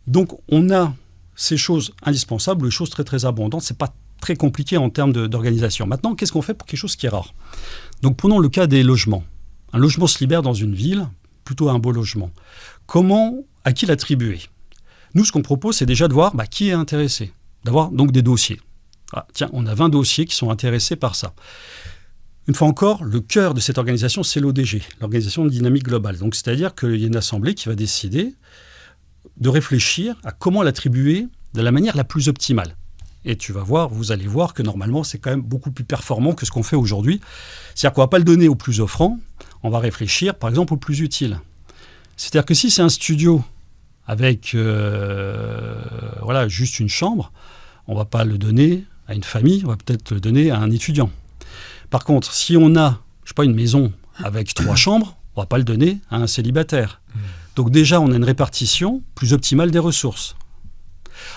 Donc, on a ces choses indispensables, les choses très très abondantes, c'est pas très compliqué en termes d'organisation. Maintenant, qu'est-ce qu'on fait pour quelque chose qui est rare? Donc, prenons le cas des logements. Un logement se libère dans une ville, plutôt un beau logement. À qui l'attribuer? Nous, ce qu'on propose, c'est déjà de voir qui est intéressé, d'avoir donc des dossiers. Tiens, on a 20 dossiers qui sont intéressés par ça. Une fois encore, le cœur de cette organisation, c'est l'ODG, l'Organisation de Dynamique Globale. Donc, c'est-à-dire qu'il y a une assemblée qui va décider de réfléchir à comment l'attribuer de la manière la plus optimale. Et vous allez voir que normalement, c'est quand même beaucoup plus performant que ce qu'on fait aujourd'hui. C'est-à-dire qu'on ne va pas le donner au plus offrant, on va réfléchir, par exemple, au plus utile. C'est-à-dire que si c'est un studio avec juste une chambre, on ne va pas le donner à une famille, on va peut-être le donner à un étudiant. Par contre, si on a, une maison avec 3 chambres, on ne va pas le donner à un célibataire. Donc déjà, on a une répartition plus optimale des ressources.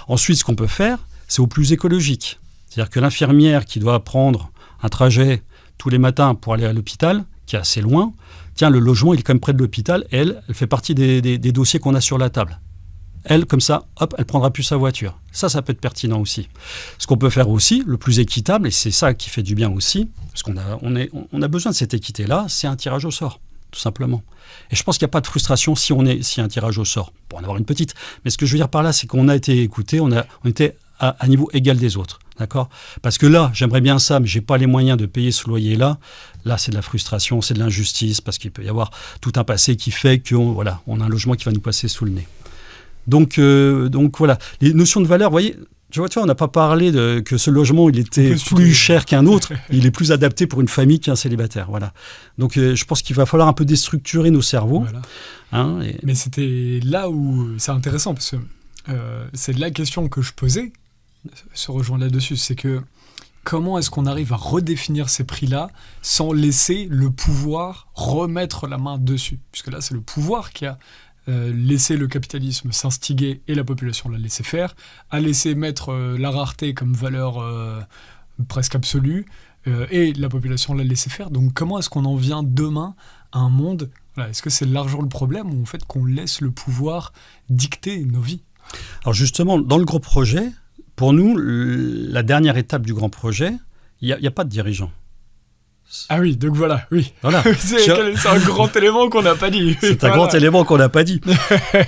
Ensuite, ce qu'on peut faire, c'est au plus écologique. C'est-à-dire que l'infirmière qui doit prendre un trajet tous les matins pour aller à l'hôpital, qui est assez loin. Tiens, le logement, il est quand même près de l'hôpital. Elle fait partie des dossiers qu'on a sur la table. Elle, comme ça, hop, elle prendra plus sa voiture. Ça peut être pertinent aussi. Ce qu'on peut faire aussi, le plus équitable, et c'est ça qui fait du bien aussi, parce qu'on a besoin de cette équité-là, c'est un tirage au sort, tout simplement. Et je pense qu'il n'y a pas de frustration s'il y a un tirage au sort. Pour en avoir une petite. Mais ce que je veux dire par là, c'est qu'on a été écoutés, on était à niveau égal des autres. D'accord ? Parce que là, j'aimerais bien ça, mais je n'ai pas les moyens de payer ce loyer-là. Là, c'est de la frustration, c'est de l'injustice, parce qu'il peut y avoir tout un passé qui fait qu'on a un logement qui va nous passer sous le nez. Donc voilà, les notions de valeur, vous voyez, tu vois, on n'a pas parlé que ce logement, il était plus cher qu'un autre, il est plus adapté pour une famille qu'un célibataire, voilà. Donc je pense qu'il va falloir un peu déstructurer nos cerveaux. Voilà. Mais c'était là où c'est intéressant, parce que c'est la question que je posais, se rejoindre là-dessus, c'est que comment est-ce qu'on arrive à redéfinir ces prix-là sans laisser le pouvoir remettre la main dessus ? Puisque là, c'est le pouvoir qui a laissé le capitalisme s'instiguer et la population l'a laissé faire, a laissé mettre la rareté comme valeur presque absolue et la population l'a laissé faire. Donc comment est-ce qu'on en vient demain à un monde, est-ce que c'est l'argent le problème ou en fait qu'on laisse le pouvoir dicter nos vies ? Alors justement, dans le gros projet, pour nous, la dernière étape du grand projet, il n'y a pas de dirigeant. Ah oui, donc voilà. c'est un grand élément qu'on n'a pas dit. C'est un grand élément qu'on n'a pas dit.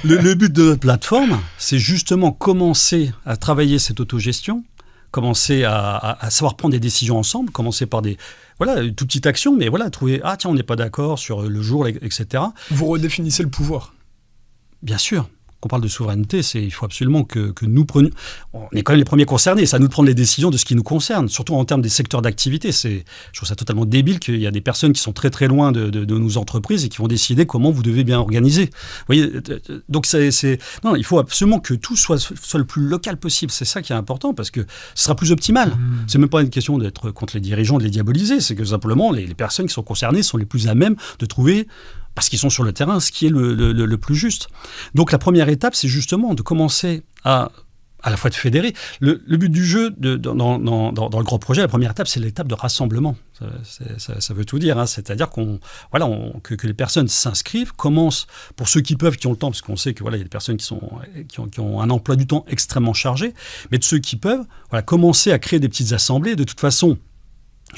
Le but de notre plateforme, c'est justement commencer à travailler cette autogestion, commencer à savoir prendre des décisions ensemble, commencer par une toute petite action, mais trouver, on n'est pas d'accord sur le jour, etc. Vous redéfinissez le pouvoir. Bien sûr. Quand on parle de souveraineté, il faut absolument que nous prenions... On est quand même les premiers concernés, c'est à nous de prendre les décisions de ce qui nous concerne, surtout en termes des secteurs d'activité. Je trouve ça totalement débile qu'il y a des personnes qui sont très très loin de nos entreprises et qui vont décider comment vous devez bien organiser. Vous voyez, donc non, il faut absolument que tout soit le plus local possible. C'est ça qui est important parce que ce sera plus optimal. C'est même pas une question d'être contre les dirigeants, de les diaboliser, c'est que simplement les personnes qui sont concernées sont les plus à même de trouver, parce qu'ils sont sur le terrain, ce qui est le plus juste. Donc la première étape, c'est justement de commencer à la fois de fédérer. Le but du jeu, dans le grand projet, la première étape, c'est l'étape de rassemblement. Ça veut tout dire. Hein. C'est-à-dire que les personnes s'inscrivent, commencent, pour ceux qui peuvent, qui ont le temps, parce qu'on sait qu'il y a des personnes qui ont un emploi du temps extrêmement chargé, mais de ceux qui peuvent, commencer à créer des petites assemblées. De toute façon,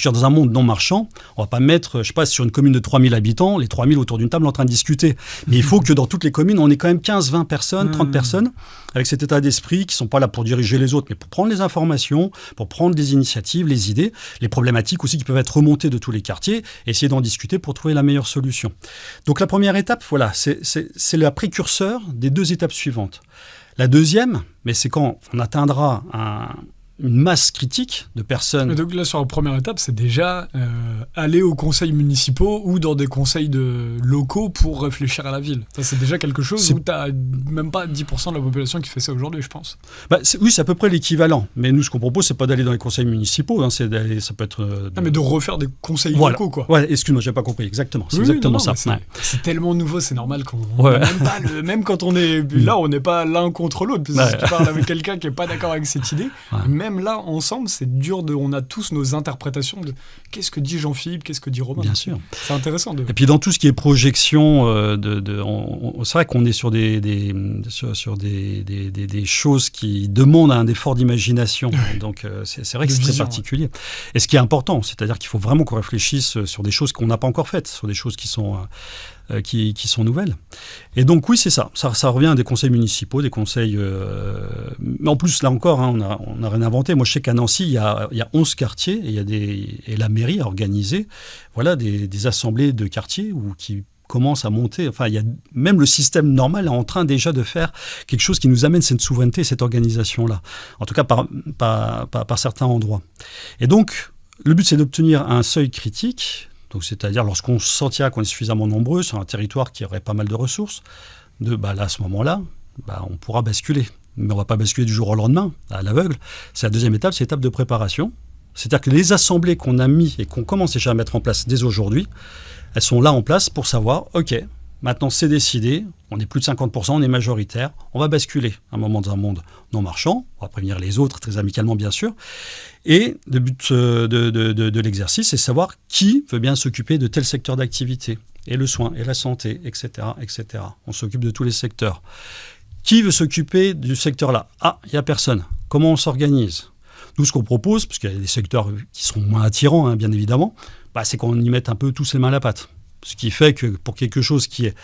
dans un monde non marchand, on ne va pas mettre, sur une commune de 3000 habitants, les 3000 autour d'une table en train de discuter. Mais il faut que dans toutes les communes, on ait quand même 15, 20 personnes, 30 personnes, avec cet état d'esprit, qui ne sont pas là pour diriger les autres, mais pour prendre les informations, pour prendre des initiatives, les idées, les problématiques aussi qui peuvent être remontées de tous les quartiers, et essayer d'en discuter pour trouver la meilleure solution. Donc la première étape, c'est la précurseur des deux étapes suivantes. La deuxième, mais c'est quand on atteindra une masse critique de personnes. Mais donc là, sur la première étape, c'est déjà aller aux conseils municipaux ou dans des conseils locaux pour réfléchir à la ville. Ça, c'est déjà quelque chose où tu n'as même pas 10% de la population qui fait ça aujourd'hui, je pense. Oui, c'est à peu près l'équivalent. Mais nous, ce qu'on propose, c'est pas d'aller dans les conseils municipaux. Hein, ça peut être... Non, mais de refaire des conseils locaux, quoi. Ouais, excuse-moi, j'ai pas compris. Exactement. C'est exactement ça. C'est tellement nouveau, c'est normal qu'on... Même quand on est là, on n'est pas l'un contre l'autre. Parce que si tu parles avec quelqu'un qui n'est pas d'accord avec cette idée... Même là, ensemble, c'est dur on a tous nos interprétations de qu'est-ce que dit Jean-Philippe, qu'est-ce que dit Romain. Bien sûr. C'est intéressant. Et puis dans tout ce qui est projection, c'est vrai qu'on est sur des choses qui demandent un effort d'imagination. Donc c'est vrai que c'est très particulier. Et ce qui est important, c'est-à-dire qu'il faut vraiment qu'on réfléchisse sur des choses qu'on n'a pas encore faites, sur des choses qui sont nouvelles. Et donc oui, c'est ça. Ça revient à des conseils municipaux, des conseils... Mais en plus, là encore, on n'a rien inventé. Moi, je sais qu'à Nancy, il y a 11 quartiers et la mairie a organisé des assemblées de quartiers qui commencent à monter. Enfin, il y a même le système normal est en train déjà de faire quelque chose qui nous amène cette souveraineté, cette organisation-là. En tout cas, par certains endroits. Et donc, le but, c'est d'obtenir un seuil critique. Donc, c'est-à-dire lorsqu'on sentira qu'on est suffisamment nombreux sur un territoire qui aurait pas mal de ressources, là, à ce moment-là, on pourra basculer. Mais on ne va pas basculer du jour au lendemain, à l'aveugle. C'est la deuxième étape, c'est l'étape de préparation. C'est-à-dire que les assemblées qu'on a mis et qu'on commence déjà à mettre en place dès aujourd'hui, elles sont là en place pour savoir, OK, Maintenant, c'est décidé, on est plus de 50%, on est majoritaire, on va basculer à un moment dans un monde non marchand, on va prévenir les autres, très amicalement bien sûr, et le but de l'exercice, c'est savoir qui veut bien s'occuper de tel secteur d'activité, et le soin, et la santé, etc., etc. On s'occupe de tous les secteurs. Qui veut s'occuper du secteur-là? Ah, il n'y a personne. Comment on s'organise? Nous, ce qu'on propose, parce qu'il y a des secteurs qui sont moins attirants, hein, bien évidemment, c'est qu'on y mette un peu tous les mains à la pâte. Ce qui fait que pour quelque chose qui est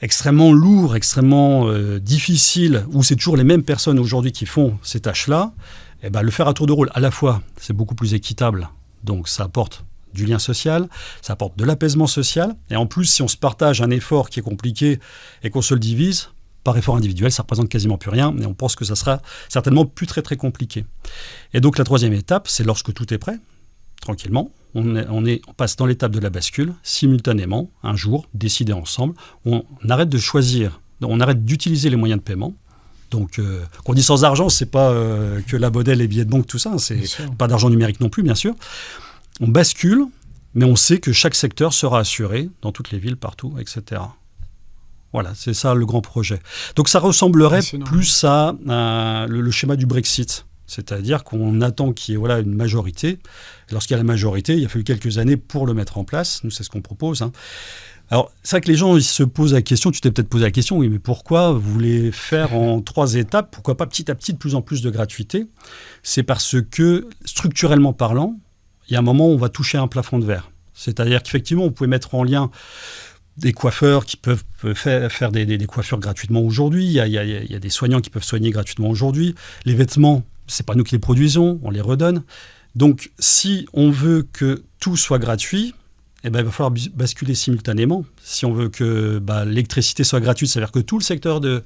extrêmement lourd, extrêmement difficile, où c'est toujours les mêmes personnes aujourd'hui qui font ces tâches-là, le faire à tour de rôle, à la fois, c'est beaucoup plus équitable, donc ça apporte du lien social, ça apporte de l'apaisement social, et en plus, si on se partage un effort qui est compliqué et qu'on se le divise, par effort individuel, ça représente quasiment plus rien, mais on pense que ça sera certainement plus très très compliqué. Et donc la troisième étape, c'est lorsque tout est prêt, tranquillement, on passe dans l'étape de la bascule, simultanément, un jour, décidé ensemble, on arrête de choisir, on arrête d'utiliser les moyens de paiement. Donc, qu'on dit sans argent, c'est pas que la monnaie, les billets de banque, tout ça, c'est pas d'argent numérique non plus, bien sûr. On bascule, mais on sait que chaque secteur sera assuré dans toutes les villes, partout, etc. Voilà, c'est ça le grand projet. Donc ça ressemblerait plus à le schéma du Brexit. C'est-à-dire qu'on attend qu'il y ait une majorité. Et lorsqu'il y a la majorité, il a fallu quelques années pour le mettre en place. Nous, c'est ce qu'on propose. Hein. Alors, c'est vrai que les gens ils se posent la question, tu t'es peut-être posé la question, oui, mais pourquoi vous voulez faire en 3 étapes? Pourquoi pas petit à petit de plus en plus de gratuité? C'est parce que, structurellement parlant, il y a un moment où on va toucher un plafond de verre. C'est-à-dire qu'effectivement, on pouvait mettre en lien des coiffeurs qui peuvent faire des coiffures gratuitement aujourd'hui. Il y a des soignants qui peuvent soigner gratuitement aujourd'hui. Les vêtements, c'est pas nous qui les produisons, on les redonne. Donc, si on veut que tout soit gratuit, il va falloir basculer simultanément. Si on veut que l'électricité soit gratuite, c'est-à-dire que tout le secteur de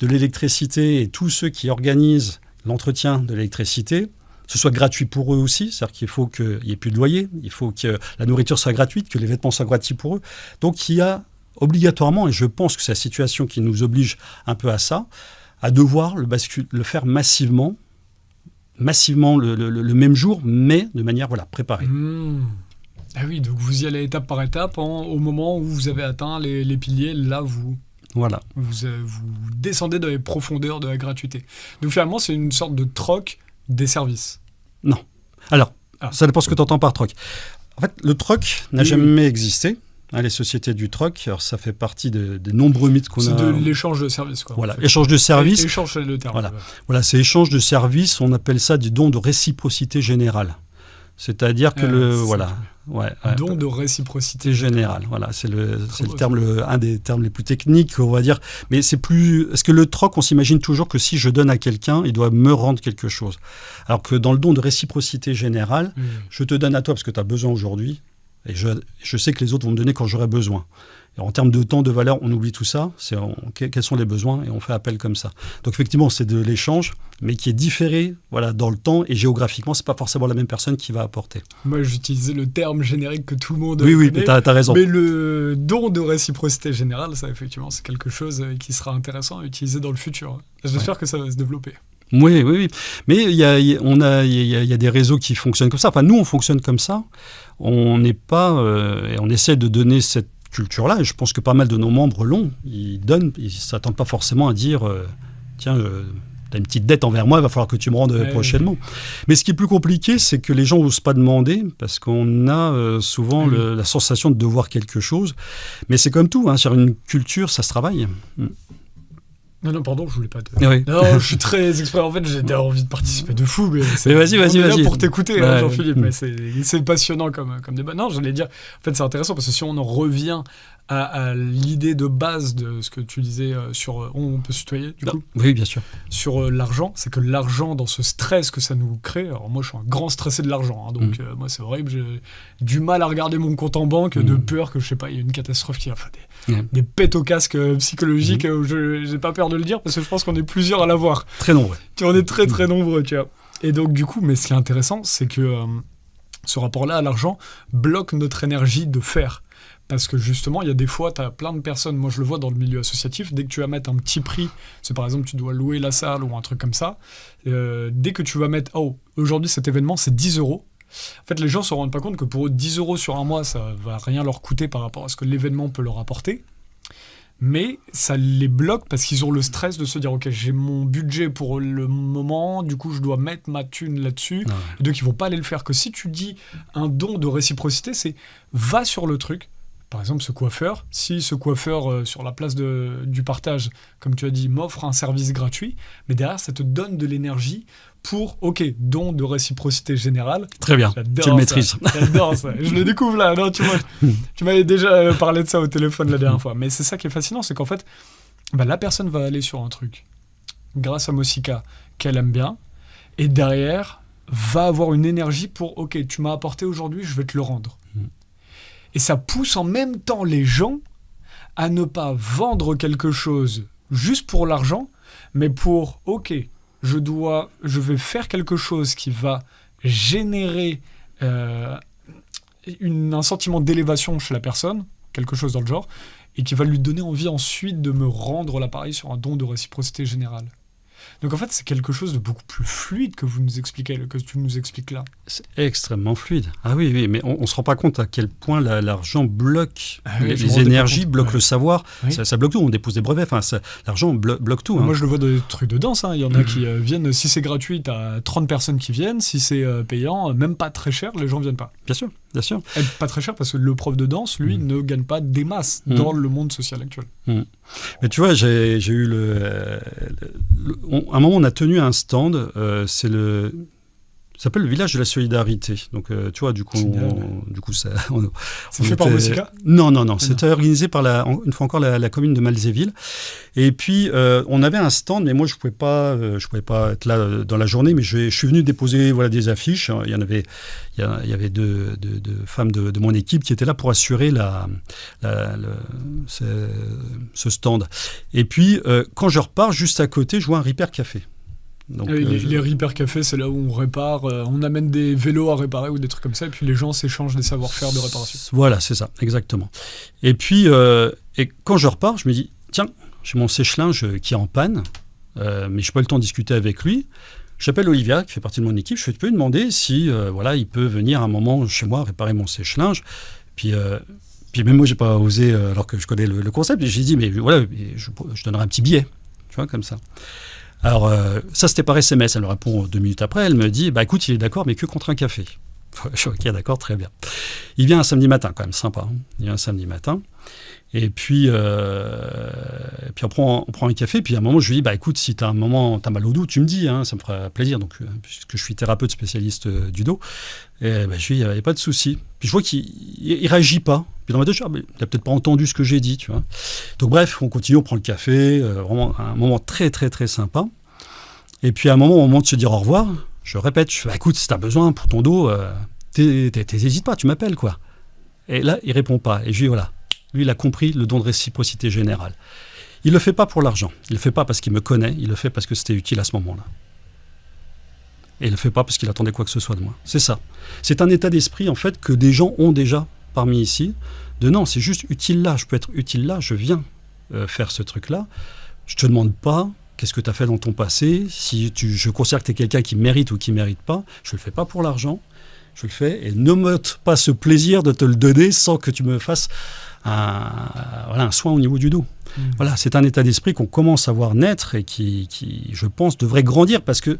l'électricité et tous ceux qui organisent l'entretien de l'électricité, ce soit gratuit pour eux aussi, c'est-à-dire qu'il faut qu'il n'y ait plus de loyer, il faut que la nourriture soit gratuite, que les vêtements soient gratuits pour eux. Donc il y a obligatoirement, et je pense que c'est la situation qui nous oblige un peu à ça, à devoir le faire massivement le même jour, mais de manière préparée. Ah oui, donc vous y allez étape par étape, au moment où vous avez atteint les piliers, là vous descendez dans les profondeurs de la gratuité. Donc finalement, c'est une sorte de troc des services. Non. Alors, ça dépend ce que tu entends par troc. En fait, le troc n'a jamais existé. Les sociétés du troc, alors ça fait partie des nombreux mythes qu'on a. C'est de l'échange de services, quoi. Voilà, échange de services. Échange, c'est le terme. Voilà, c'est échange de services. On appelle ça du don de réciprocité générale. C'est-à-dire que don de réciprocité générale. Voilà, c'est le terme, un des termes les plus techniques, on va dire. Mais c'est plus. Est-ce que le troc, on s'imagine toujours que si je donne à quelqu'un, il doit me rendre quelque chose. Alors que dans le don de réciprocité générale, je te donne à toi parce que tu as besoin aujourd'hui, et je sais que les autres vont me donner quand j'aurai besoin. Et en termes de temps, de valeur, on oublie tout ça. Quels sont les besoins et on fait appel comme ça. Donc effectivement, c'est de l'échange, mais qui est différé dans le temps et géographiquement, c'est pas forcément la même personne qui va apporter. Moi, j'utilisais le terme générique que tout le monde connaît. Oui, t'as raison. Mais le don de réciprocité générale, ça, effectivement, c'est quelque chose qui sera intéressant à utiliser dans le futur. J'espère que ça va se développer. Oui. Mais il y a des réseaux qui fonctionnent comme ça. Enfin, nous, on fonctionne comme ça. On n'est pas... et on essaie de donner cette culture-là, et je pense que pas mal de nos membres l'ont. Ils donnent, ils ne s'attendent pas forcément à dire tiens, tu as une petite dette envers moi, il va falloir que tu me rendes prochainement. Mais ce qui est plus compliqué, c'est que les gens n'osent pas demander, parce qu'on a souvent la sensation de devoir quelque chose. Mais c'est comme tout, sur une culture, ça se travaille. Non, pardon, je voulais pas te... Oui. Non, je suis très expert. En fait, j'ai envie de participer de fou, mais vas-y. là pour t'écouter, Jean-Philippe. Mais c'est passionnant comme débat. Non, j'allais dire, en fait, c'est intéressant parce que si on en revient à l'idée de base de ce que tu disais sur... On peut se tutoyer, du coup ? Oui, bien sûr. Sur l'argent, c'est que l'argent, dans ce stress que ça nous crée... Alors moi, je suis un grand stressé de l'argent, donc moi, c'est horrible. J'ai du mal à regarder mon compte en banque, de peur que, je sais pas, il y ait une catastrophe qui... Enfin, des pètes au casque psychologiques, j'ai pas peur de le dire, parce que je pense qu'on est plusieurs à l'avoir. Très nombreux. On est très, très nombreux, tu vois. Et donc, du coup, mais ce qui est intéressant, c'est que ce rapport-là à l'argent bloque notre énergie de faire. Parce que justement, il y a des fois, tu as plein de personnes, moi je le vois dans le milieu associatif, dès que tu vas mettre un petit prix, c'est par exemple tu dois louer la salle ou un truc comme ça, dès que tu vas mettre, aujourd'hui cet événement c'est 10 €, en fait les gens ne se rendent pas compte que pour eux 10 € sur un mois, ça va rien leur coûter par rapport à ce que l'événement peut leur apporter. mais ça les bloque parce qu'ils ont le stress de se dire ok, j'ai mon budget pour le moment, du coup je dois mettre ma thune là-dessus, et donc ils vont pas aller le faire. Que si tu dis un don de réciprocité, c'est va sur le truc. Par exemple, ce coiffeur, si ce coiffeur sur la place du partage, comme tu as dit, m'offre un service gratuit, mais derrière, ça te donne de l'énergie pour, ok, don de réciprocité générale. Très bien, tu le maîtrises. J'adore ça. Je le découvre là. Non, tu m'avais déjà parlé de ça au téléphone la dernière fois. Mais c'est ça qui est fascinant, c'est qu'en fait, la personne va aller sur un truc, grâce à Mosika, qu'elle aime bien, et derrière, va avoir une énergie pour, ok, tu m'as apporté aujourd'hui, je vais te le rendre. Et ça pousse en même temps les gens à ne pas vendre quelque chose juste pour l'argent, mais pour, ok, je vais faire quelque chose qui va générer un sentiment d'élévation chez la personne, quelque chose dans le genre, et qui va lui donner envie ensuite de me rendre l'appareil sur un don de réciprocité générale. Donc en fait, c'est quelque chose de beaucoup plus fluide que tu nous expliques là. C'est extrêmement fluide. Ah oui, mais on ne se rend pas compte à quel point l'argent bloque les énergies, bloque le savoir. Oui. Ça bloque tout. On dépose des brevets. L'argent bloque tout. Moi, je le vois dans des trucs de danse. Il y en a qui viennent, si c'est gratuit, tu as 30 personnes qui viennent. Si c'est payant, même pas très cher, les gens ne viennent pas. Bien sûr. Pas très cher parce que le prof de danse, lui, ne gagne pas des masses dans le monde social actuel. Mais tu vois, j'ai eu à un moment, on a tenu un stand. Ça s'appelle le village de la solidarité. Donc, tu vois, du coup, ça. C'est fait par Mosika ? Non. C'était organisé par une fois encore la commune de Malzéville. Et puis, on avait un stand, mais moi, je pouvais pas être là dans la journée. Mais je suis venu déposer des affiches. Il y avait deux femmes de mon équipe qui étaient là pour assurer ce stand. Et puis, quand je repars, juste à côté, je vois un Repair Café. Donc, les Repair Café, c'est là où on répare, on amène des vélos à réparer ou des trucs comme ça, et puis les gens s'échangent des savoir-faire de réparation. Voilà, c'est ça, exactement. Et puis, et quand je repars, je me dis, tiens, j'ai mon sèche-linge qui est en panne, mais je n'ai pas le temps de discuter avec lui. J'appelle Olivia, qui fait partie de mon équipe, je peux lui demander si il peut venir un moment chez moi réparer mon sèche-linge. Puis même moi, je n'ai pas osé, alors que je connais le concept, et j'ai dit, mais voilà, je donnerai un petit billet, tu vois, comme ça. Alors, ça, c'était par SMS. Elle me répond 2 minutes après. Elle me dit, écoute, il est d'accord, mais que contre un café. Je suis ok, d'accord, très bien. Il vient un samedi matin, quand même, sympa. Il vient un samedi matin. Et puis on prend un café. Puis à un moment, je lui dis, écoute, si tu as mal au dos, tu me dis, ça me fera plaisir. Donc, puisque je suis thérapeute spécialiste du dos, et je lui dis, il n'y a pas de souci. Puis je vois qu'il ne réagit pas. Puis dans ma tête, il n'a peut-être pas entendu ce que j'ai dit, tu vois. Donc bref, on continue, on prend le café. Vraiment un moment très, très, très sympa. Et puis à un moment, au moment de se dire au revoir, je répète, je fais, écoute, si tu as besoin pour ton dos, t'hésites pas, tu m'appelles, quoi. Et là, il répond pas. Et je lui dis, voilà. Lui, il a compris le don de réciprocité générale. Il ne le fait pas pour l'argent. Il ne le fait pas parce qu'il me connaît. Il le fait parce que c'était utile à ce moment-là. Et il ne le fait pas parce qu'il attendait quoi que ce soit de moi. C'est ça. C'est un état d'esprit, en fait, que des gens ont déjà parmi ici. Non, c'est juste utile là. Je peux être utile là. Je viens faire ce truc-là. Je ne te demande pas qu'est-ce que tu as fait dans ton passé. Si je considère que tu es quelqu'un qui mérite ou qui ne mérite pas, je ne le fais pas pour l'argent. Je le fais et ne m'ôte pas ce plaisir de te le donner sans que tu me fasses un soin au niveau du dos. Voilà, c'est un état d'esprit qu'on commence à voir naître et qui, je pense, devrait grandir parce que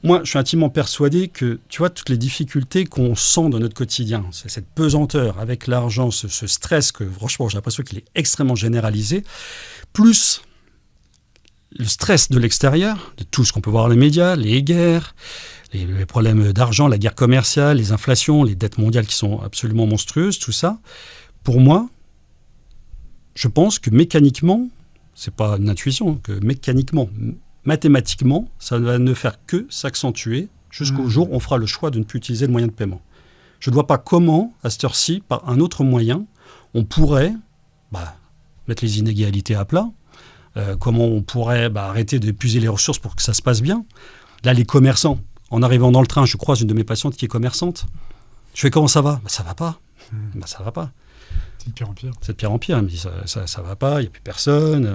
moi, je suis intimement persuadé que, tu vois, toutes les difficultés qu'on sent dans notre quotidien, c'est cette pesanteur avec l'argent, ce stress que, franchement, j'ai l'impression qu'il est extrêmement généralisé, plus le stress de l'extérieur, de tout ce qu'on peut voir dans les médias, les guerres, les problèmes d'argent, la guerre commerciale, les inflations, les dettes mondiales qui sont absolument monstrueuses, tout ça. Pour moi, je pense que mécaniquement, c'est pas une intuition, que mécaniquement, mathématiquement, ça va ne faire que s'accentuer jusqu'au jour où on fera le choix de ne plus utiliser le moyen de paiement. Je ne vois pas comment, à cette heure-ci, par un autre moyen, on pourrait mettre les inégalités à plat, comment on pourrait arrêter d'épuiser les ressources pour que ça se passe bien. Là, les commerçants, en arrivant dans le train, je croise une de mes patientes qui est commerçante. Je fais, comment ça va ? Ça va pas. Ça va pas. C'est de pire en pire. C'est de pire en pire. Elle me dit, ça va pas, il n'y a plus personne.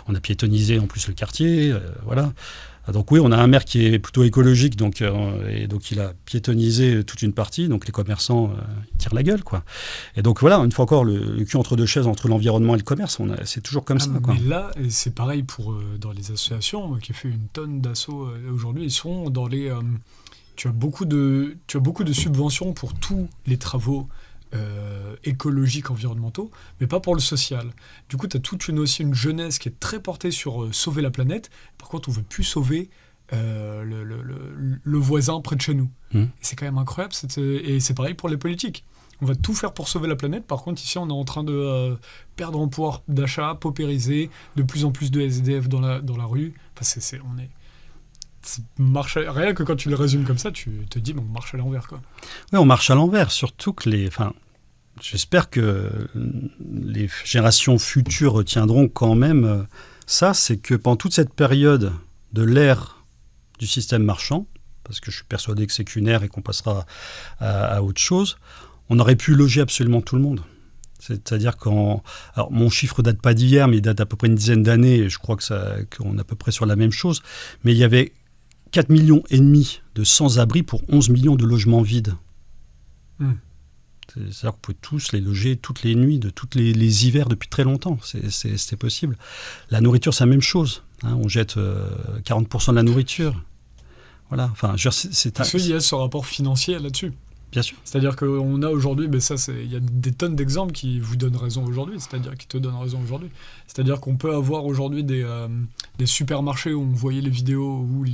On a piétonnisé en plus le quartier. Voilà. Donc oui, on a un maire qui est plutôt écologique, et donc il a piétonnisé toute une partie, donc les commerçants ils tirent la gueule, quoi. Et donc voilà, une fois encore, le cul entre deux chaises entre l'environnement et le commerce, c'est toujours comme ça, quoi. Mais là, et c'est pareil dans les associations, moi, qui ai fait une tonne d'assauts aujourd'hui, ils sont dans les... tu as beaucoup de subventions pour tous les travaux écologiques, environnementaux, mais pas pour le social. Du coup, tu as aussi une jeunesse qui est très portée sur sauver la planète. Par contre, on ne veut plus sauver le voisin près de chez nous. Et c'est quand même incroyable. Et c'est pareil pour les politiques. On va tout faire pour sauver la planète. Par contre, ici, on est en train de perdre en pouvoir d'achat, paupériser, de plus en plus de SDF dans la rue. Enfin, rien que quand tu le résumes comme ça, tu te dis, on marche à l'envers, quoi. Oui, on marche à l'envers, surtout que j'espère que les générations futures retiendront quand même ça, c'est que pendant toute cette période de l'ère du système marchand, parce que je suis persuadé que c'est qu'une ère et qu'on passera à autre chose, on aurait pu loger absolument tout le monde. C'est-à-dire alors mon chiffre date pas d'hier, mais il date d'à peu près une dizaine d'années, et je crois qu'on est à peu près sur la même chose, mais il y avait 4,5 millions de sans-abri pour 11 millions de logements vides. C'est-à-dire qu'on pouvait tous les loger toutes les nuits, de tous les hivers depuis très longtemps. C'était possible. La nourriture, c'est la même chose. On jette 40% de la nourriture. Voilà. Enfin, parce qu'il y a ce rapport financier là-dessus. Bien sûr. C'est-à-dire qu'on a aujourd'hui, il y a des tonnes d'exemples qui vous donnent raison aujourd'hui, c'est-à-dire qui te donnent raison aujourd'hui. C'est-à-dire qu'on peut avoir aujourd'hui des supermarchés où on voyait les vidéos où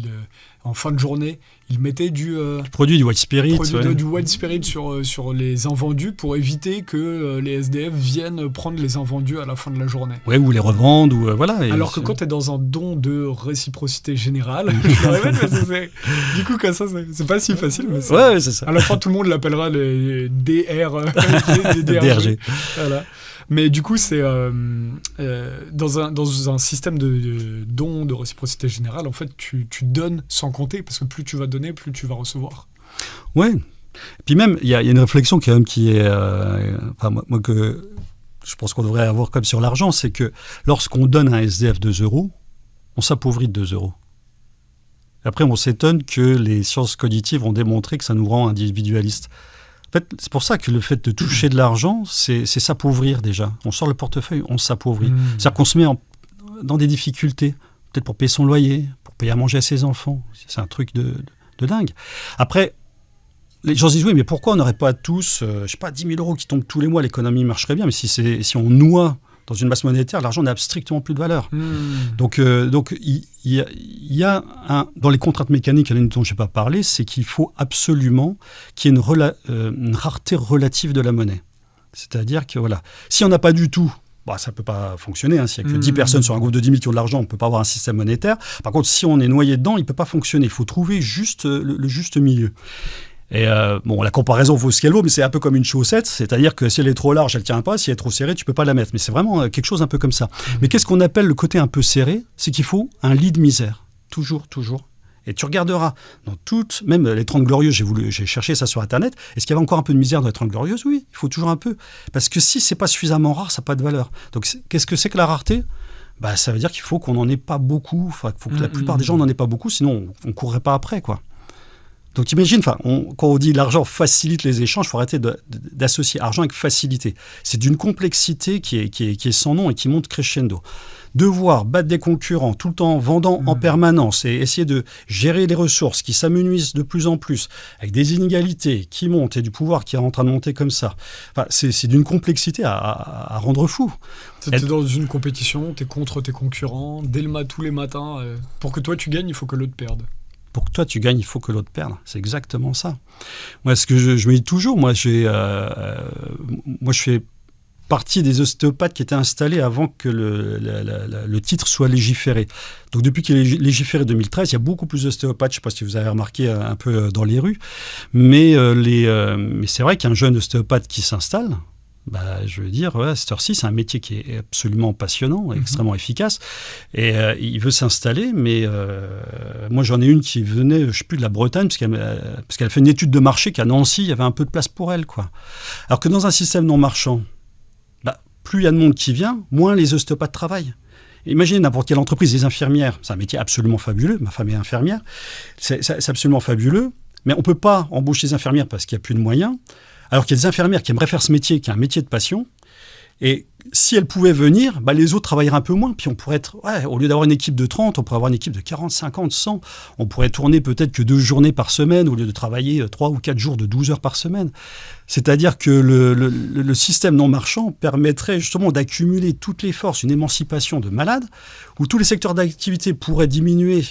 en fin de journée, ils mettaient du white spirit, du white spirit sur les invendus pour éviter que les SDF viennent prendre les invendus à la fin de la journée. Ouais, ou les revendent, ou voilà. Alors que quand tu es dans un don de réciprocité générale, je le répète, mais du coup, comme ça, c'est pas si facile. Mais c'est ça. À la fin, tout le monde l'appellera les DR, les DRG. Voilà. Mais du coup, c'est dans un système de dons de réciprocité générale, en fait, tu donnes sans compter, parce que plus tu vas donner, plus tu vas recevoir. Ouais. Puis même, il y a une réflexion quand même qui est... moi, que je pense qu'on devrait avoir comme sur l'argent, c'est que lorsqu'on donne à un SDF 2 €, on s'appauvrit de 2 €. Après, on s'étonne que les sciences cognitives ont démontré que ça nous rend individualistes. En fait, c'est pour ça que le fait de toucher de l'argent, c'est s'appauvrir déjà. On sort le portefeuille, on s'appauvrit. C'est-à-dire qu'on se met dans des difficultés, peut-être pour payer son loyer, pour payer à manger à ses enfants. C'est un truc de dingue. Après, les gens se disent, oui, mais pourquoi on n'aurait pas tous, 10 000 € qui tombent tous les mois, l'économie marcherait bien, mais si on noie dans une masse monétaire, l'argent n'a strictement plus de valeur. Donc il y a dans les contraintes mécaniques dont je n'ai pas parlé, c'est qu'il faut absolument qu'il y ait une rareté relative de la monnaie. C'est-à-dire que voilà, si on n'a pas du tout, ça ne peut pas fonctionner. S'il n'y a que 10 personnes sur un groupe de 10 000 qui ont de l'argent, on ne peut pas avoir un système monétaire. Par contre, si on est noyé dedans, il ne peut pas fonctionner. Il faut trouver le juste milieu. Et la comparaison vaut ce qu'elle vaut, mais c'est un peu comme une chaussette, c'est-à-dire que si elle est trop large, elle ne tient pas, si elle est trop serrée, tu ne peux pas la mettre. Mais c'est vraiment quelque chose un peu comme ça. Mais qu'est-ce qu'on appelle le côté un peu serré ? C'est qu'il faut un lit de misère. Toujours. Et tu regarderas dans toutes, même les 30 Glorieuses, j'ai cherché ça sur Internet, est-ce qu'il y avait encore un peu de misère dans les 30 Glorieuses ? Oui, il faut toujours un peu. Parce que si ce n'est pas suffisamment rare, ça n'a pas de valeur. Donc qu'est-ce que c'est que la rareté ? Ça veut dire qu'il faut qu'on n'en ait pas beaucoup, il faut que la plupart des gens n'en aient pas beaucoup, sinon on ne courrait pas après, quoi. Donc t'imagines, quand on dit l'argent facilite les échanges, il faut arrêter d'associer argent avec facilité. C'est d'une complexité qui est sans nom et qui monte crescendo. Devoir battre des concurrents tout le temps, vendant en permanence et essayer de gérer les ressources qui s'amenuisent de plus en plus, avec des inégalités qui montent et du pouvoir qui est en train de monter comme ça. C'est d'une complexité à rendre fou. Tu es dans une compétition, tu es contre tes concurrents, tous les matins. Pour que toi tu gagnes, il faut que l'autre perde. Pour que toi tu gagnes, il faut que l'autre perde. C'est exactement ça. Moi, ce que je me dis toujours, moi je fais partie des ostéopathes qui étaient installés avant que le titre soit légiféré. Donc depuis qu'il est légiféré en 2013, il y a beaucoup plus d'ostéopathes, je ne sais pas si vous avez remarqué un peu dans les rues, mais c'est vrai qu'un jeune ostéopathe qui s'installe, je veux dire, à cette heure-ci, c'est un métier qui est absolument passionnant, extrêmement efficace. Et il veut s'installer, mais moi, j'en ai une qui venait, je ne sais plus, de la Bretagne, parce qu'elle fait une étude de marché qu'à Nancy, il y avait un peu de place pour elle, quoi. Alors que dans un système non marchand, plus il y a de monde qui vient, moins les ostéopathes travaillent. Imaginez n'importe quelle entreprise, les infirmières, c'est un métier absolument fabuleux, ma femme est infirmière, c'est absolument fabuleux, mais on ne peut pas embaucher des infirmières parce qu'il n'y a plus de moyens, alors qu'il y a des infirmières qui aimeraient faire ce métier, qui est un métier de passion, et si elles pouvaient venir, les autres travailleraient un peu moins, puis on pourrait être, au lieu d'avoir une équipe de 30, on pourrait avoir une équipe de 40, 50, 100, on pourrait tourner peut-être que 2 journées par semaine, au lieu de travailler 3 ou 4 jours de 12 heures par semaine. C'est-à-dire que le système non marchand permettrait justement d'accumuler toutes les forces, une émancipation de malades, où tous les secteurs d'activité pourraient diminuer.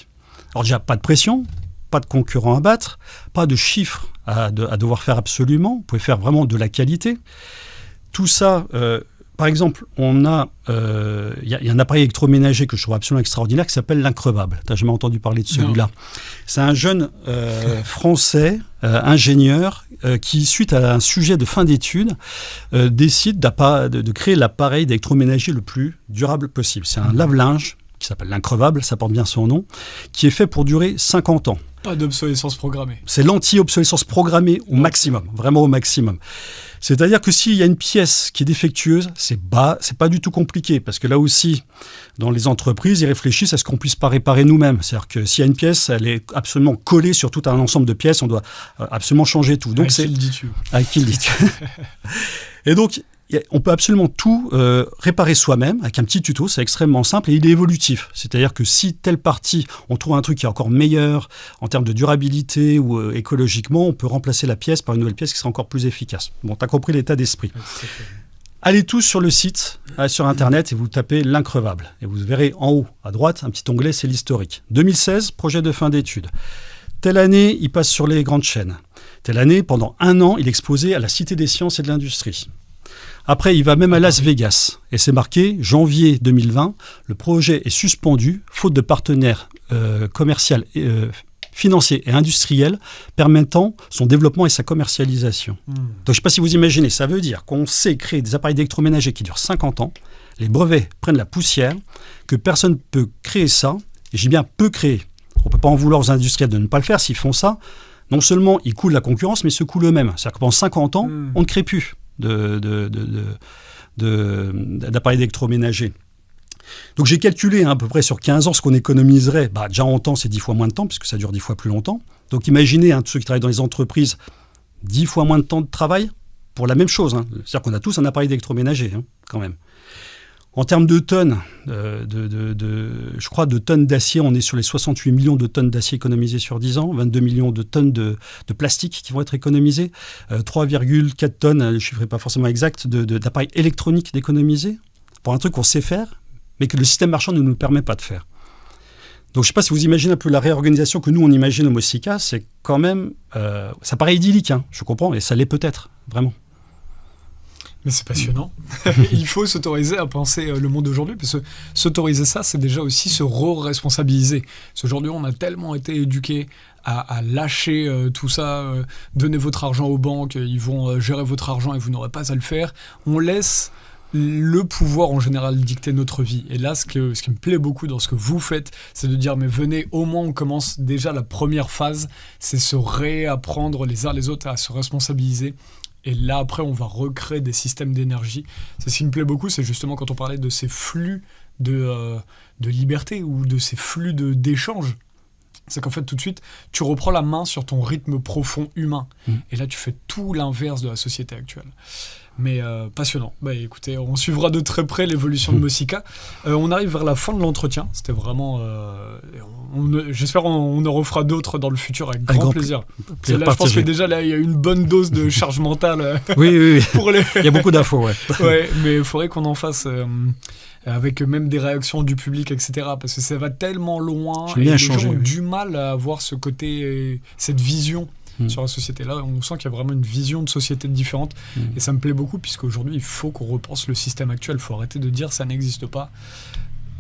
Alors déjà, pas de pression, pas de concurrents à battre, pas de chiffres à devoir faire absolument, vous pouvez faire vraiment de la qualité. Tout ça... Par exemple, y a un appareil électroménager que je trouve absolument extraordinaire qui s'appelle l'increvable. Tu n'as jamais entendu parler de celui-là? Non. C'est un jeune français, ingénieur, qui, suite à un sujet de fin d'études, décide de créer l'appareil d'électroménager le plus durable possible. C'est un lave-linge qui s'appelle l'increvable, ça porte bien son nom, qui est fait pour durer 50 ans. Pas d'obsolescence programmée. C'est l'anti-obsolescence programmée au maximum, vraiment au maximum. C'est-à-dire que s'il y a une pièce qui est défectueuse, c'est pas du tout compliqué, parce que là aussi, dans les entreprises, ils réfléchissent à ce qu'on puisse pas réparer nous-mêmes. C'est-à-dire que s'il y a une pièce, elle est absolument collée sur tout un ensemble de pièces, on doit absolument changer tout. Donc qui le dis-tu ? À qui le dis-tu ? Et donc, on peut absolument tout réparer soi-même avec un petit tuto, c'est extrêmement simple et il est évolutif. C'est-à-dire que si telle partie, on trouve un truc qui est encore meilleur en termes de durabilité ou écologiquement, on peut remplacer la pièce par une nouvelle pièce qui sera encore plus efficace. Bon, tu as compris l'état d'esprit. Allez tous sur le site, sur Internet, et vous tapez l'increvable. Et vous verrez en haut, à droite, un petit onglet, c'est l'historique. 2016, projet de fin d'études. Telle année, il passe sur les grandes chaînes. Telle année, pendant 1 an, il est exposé à la Cité des sciences et de l'industrie. Après, il va même à Las Vegas. Et c'est marqué janvier 2020. Le projet est suspendu, faute de partenaires commercial, financiers et industriels permettant son développement et sa commercialisation. Donc, je ne sais pas si vous imaginez, ça veut dire qu'on sait créer des appareils d'électroménager qui durent 50 ans, les brevets prennent la poussière, que personne ne peut créer ça, et j'ai bien peut créer. On ne peut pas en vouloir aux industriels de ne pas le faire. S'ils font ça, non seulement ils coulent la concurrence, mais ils se coulent eux-mêmes. C'est-à-dire que pendant 50 ans, on ne crée plus d'appareils d'électroménager. Donc j'ai calculé à peu près sur 15 ans ce qu'on économiserait. Déjà en temps, c'est 10 fois moins de temps, puisque ça dure 10 fois plus longtemps. Donc imaginez, tous ceux qui travaillent dans les entreprises, 10 fois moins de temps de travail pour la même chose. C'est-à-dire qu'on a tous un appareil d'électroménager, quand même. En termes de tonnes, je crois de tonnes d'acier, on est sur les 68 millions de tonnes d'acier économisées sur 10 ans, 22 millions de tonnes de plastique qui vont être économisées, 3,4 tonnes, le chiffre n'est pas forcément exact, d'appareils électroniques d'économiser, pour un truc qu'on sait faire, mais que le système marchand ne nous permet pas de faire. Donc je ne sais pas si vous imaginez un peu la réorganisation que nous on imagine au Mosica, c'est quand même, ça paraît idyllique, je comprends, et ça l'est peut-être, vraiment. Mais c'est passionnant. Il faut s'autoriser à penser le monde d'aujourd'hui, parce que s'autoriser ça, c'est déjà aussi se re-responsabiliser. Parce qu'aujourd'hui, on a tellement été éduqués à lâcher tout ça, donner votre argent aux banques, ils vont gérer votre argent et vous n'aurez pas à le faire. On laisse le pouvoir en général dicter notre vie. Et là, ce qui me plaît beaucoup dans ce que vous faites, c'est de dire, mais venez, au moins on commence déjà la première phase, c'est se réapprendre les uns les autres à se responsabiliser. Et là, après, on va recréer des systèmes d'énergie. C'est ce qui me plaît beaucoup, c'est justement quand on parlait de ces flux de liberté ou de ces flux d'échange. C'est qu'en fait, tout de suite, tu reprends la main sur ton rythme profond humain. Et là, tu fais tout l'inverse de la société actuelle. Mais passionnant. Écoutez, on suivra de très près l'évolution de Mosica. On arrive vers la fin de l'entretien. C'était vraiment... j'espère qu'on en refera d'autres dans le futur avec grand plaisir. Là, je pense que déjà, là, il y a une bonne dose de charge mentale. Oui. Il y a beaucoup d'infos, ouais, mais il faudrait qu'on en fasse... avec même des réactions du public, etc. Parce que ça va tellement loin et les gens ont du mal à avoir ce côté, cette vision sur la société. Là, on sent qu'il y a vraiment une vision de société différente et ça me plaît beaucoup puisqu'aujourd'hui, il faut qu'on repense le système actuel. Il faut arrêter de dire ça n'existe pas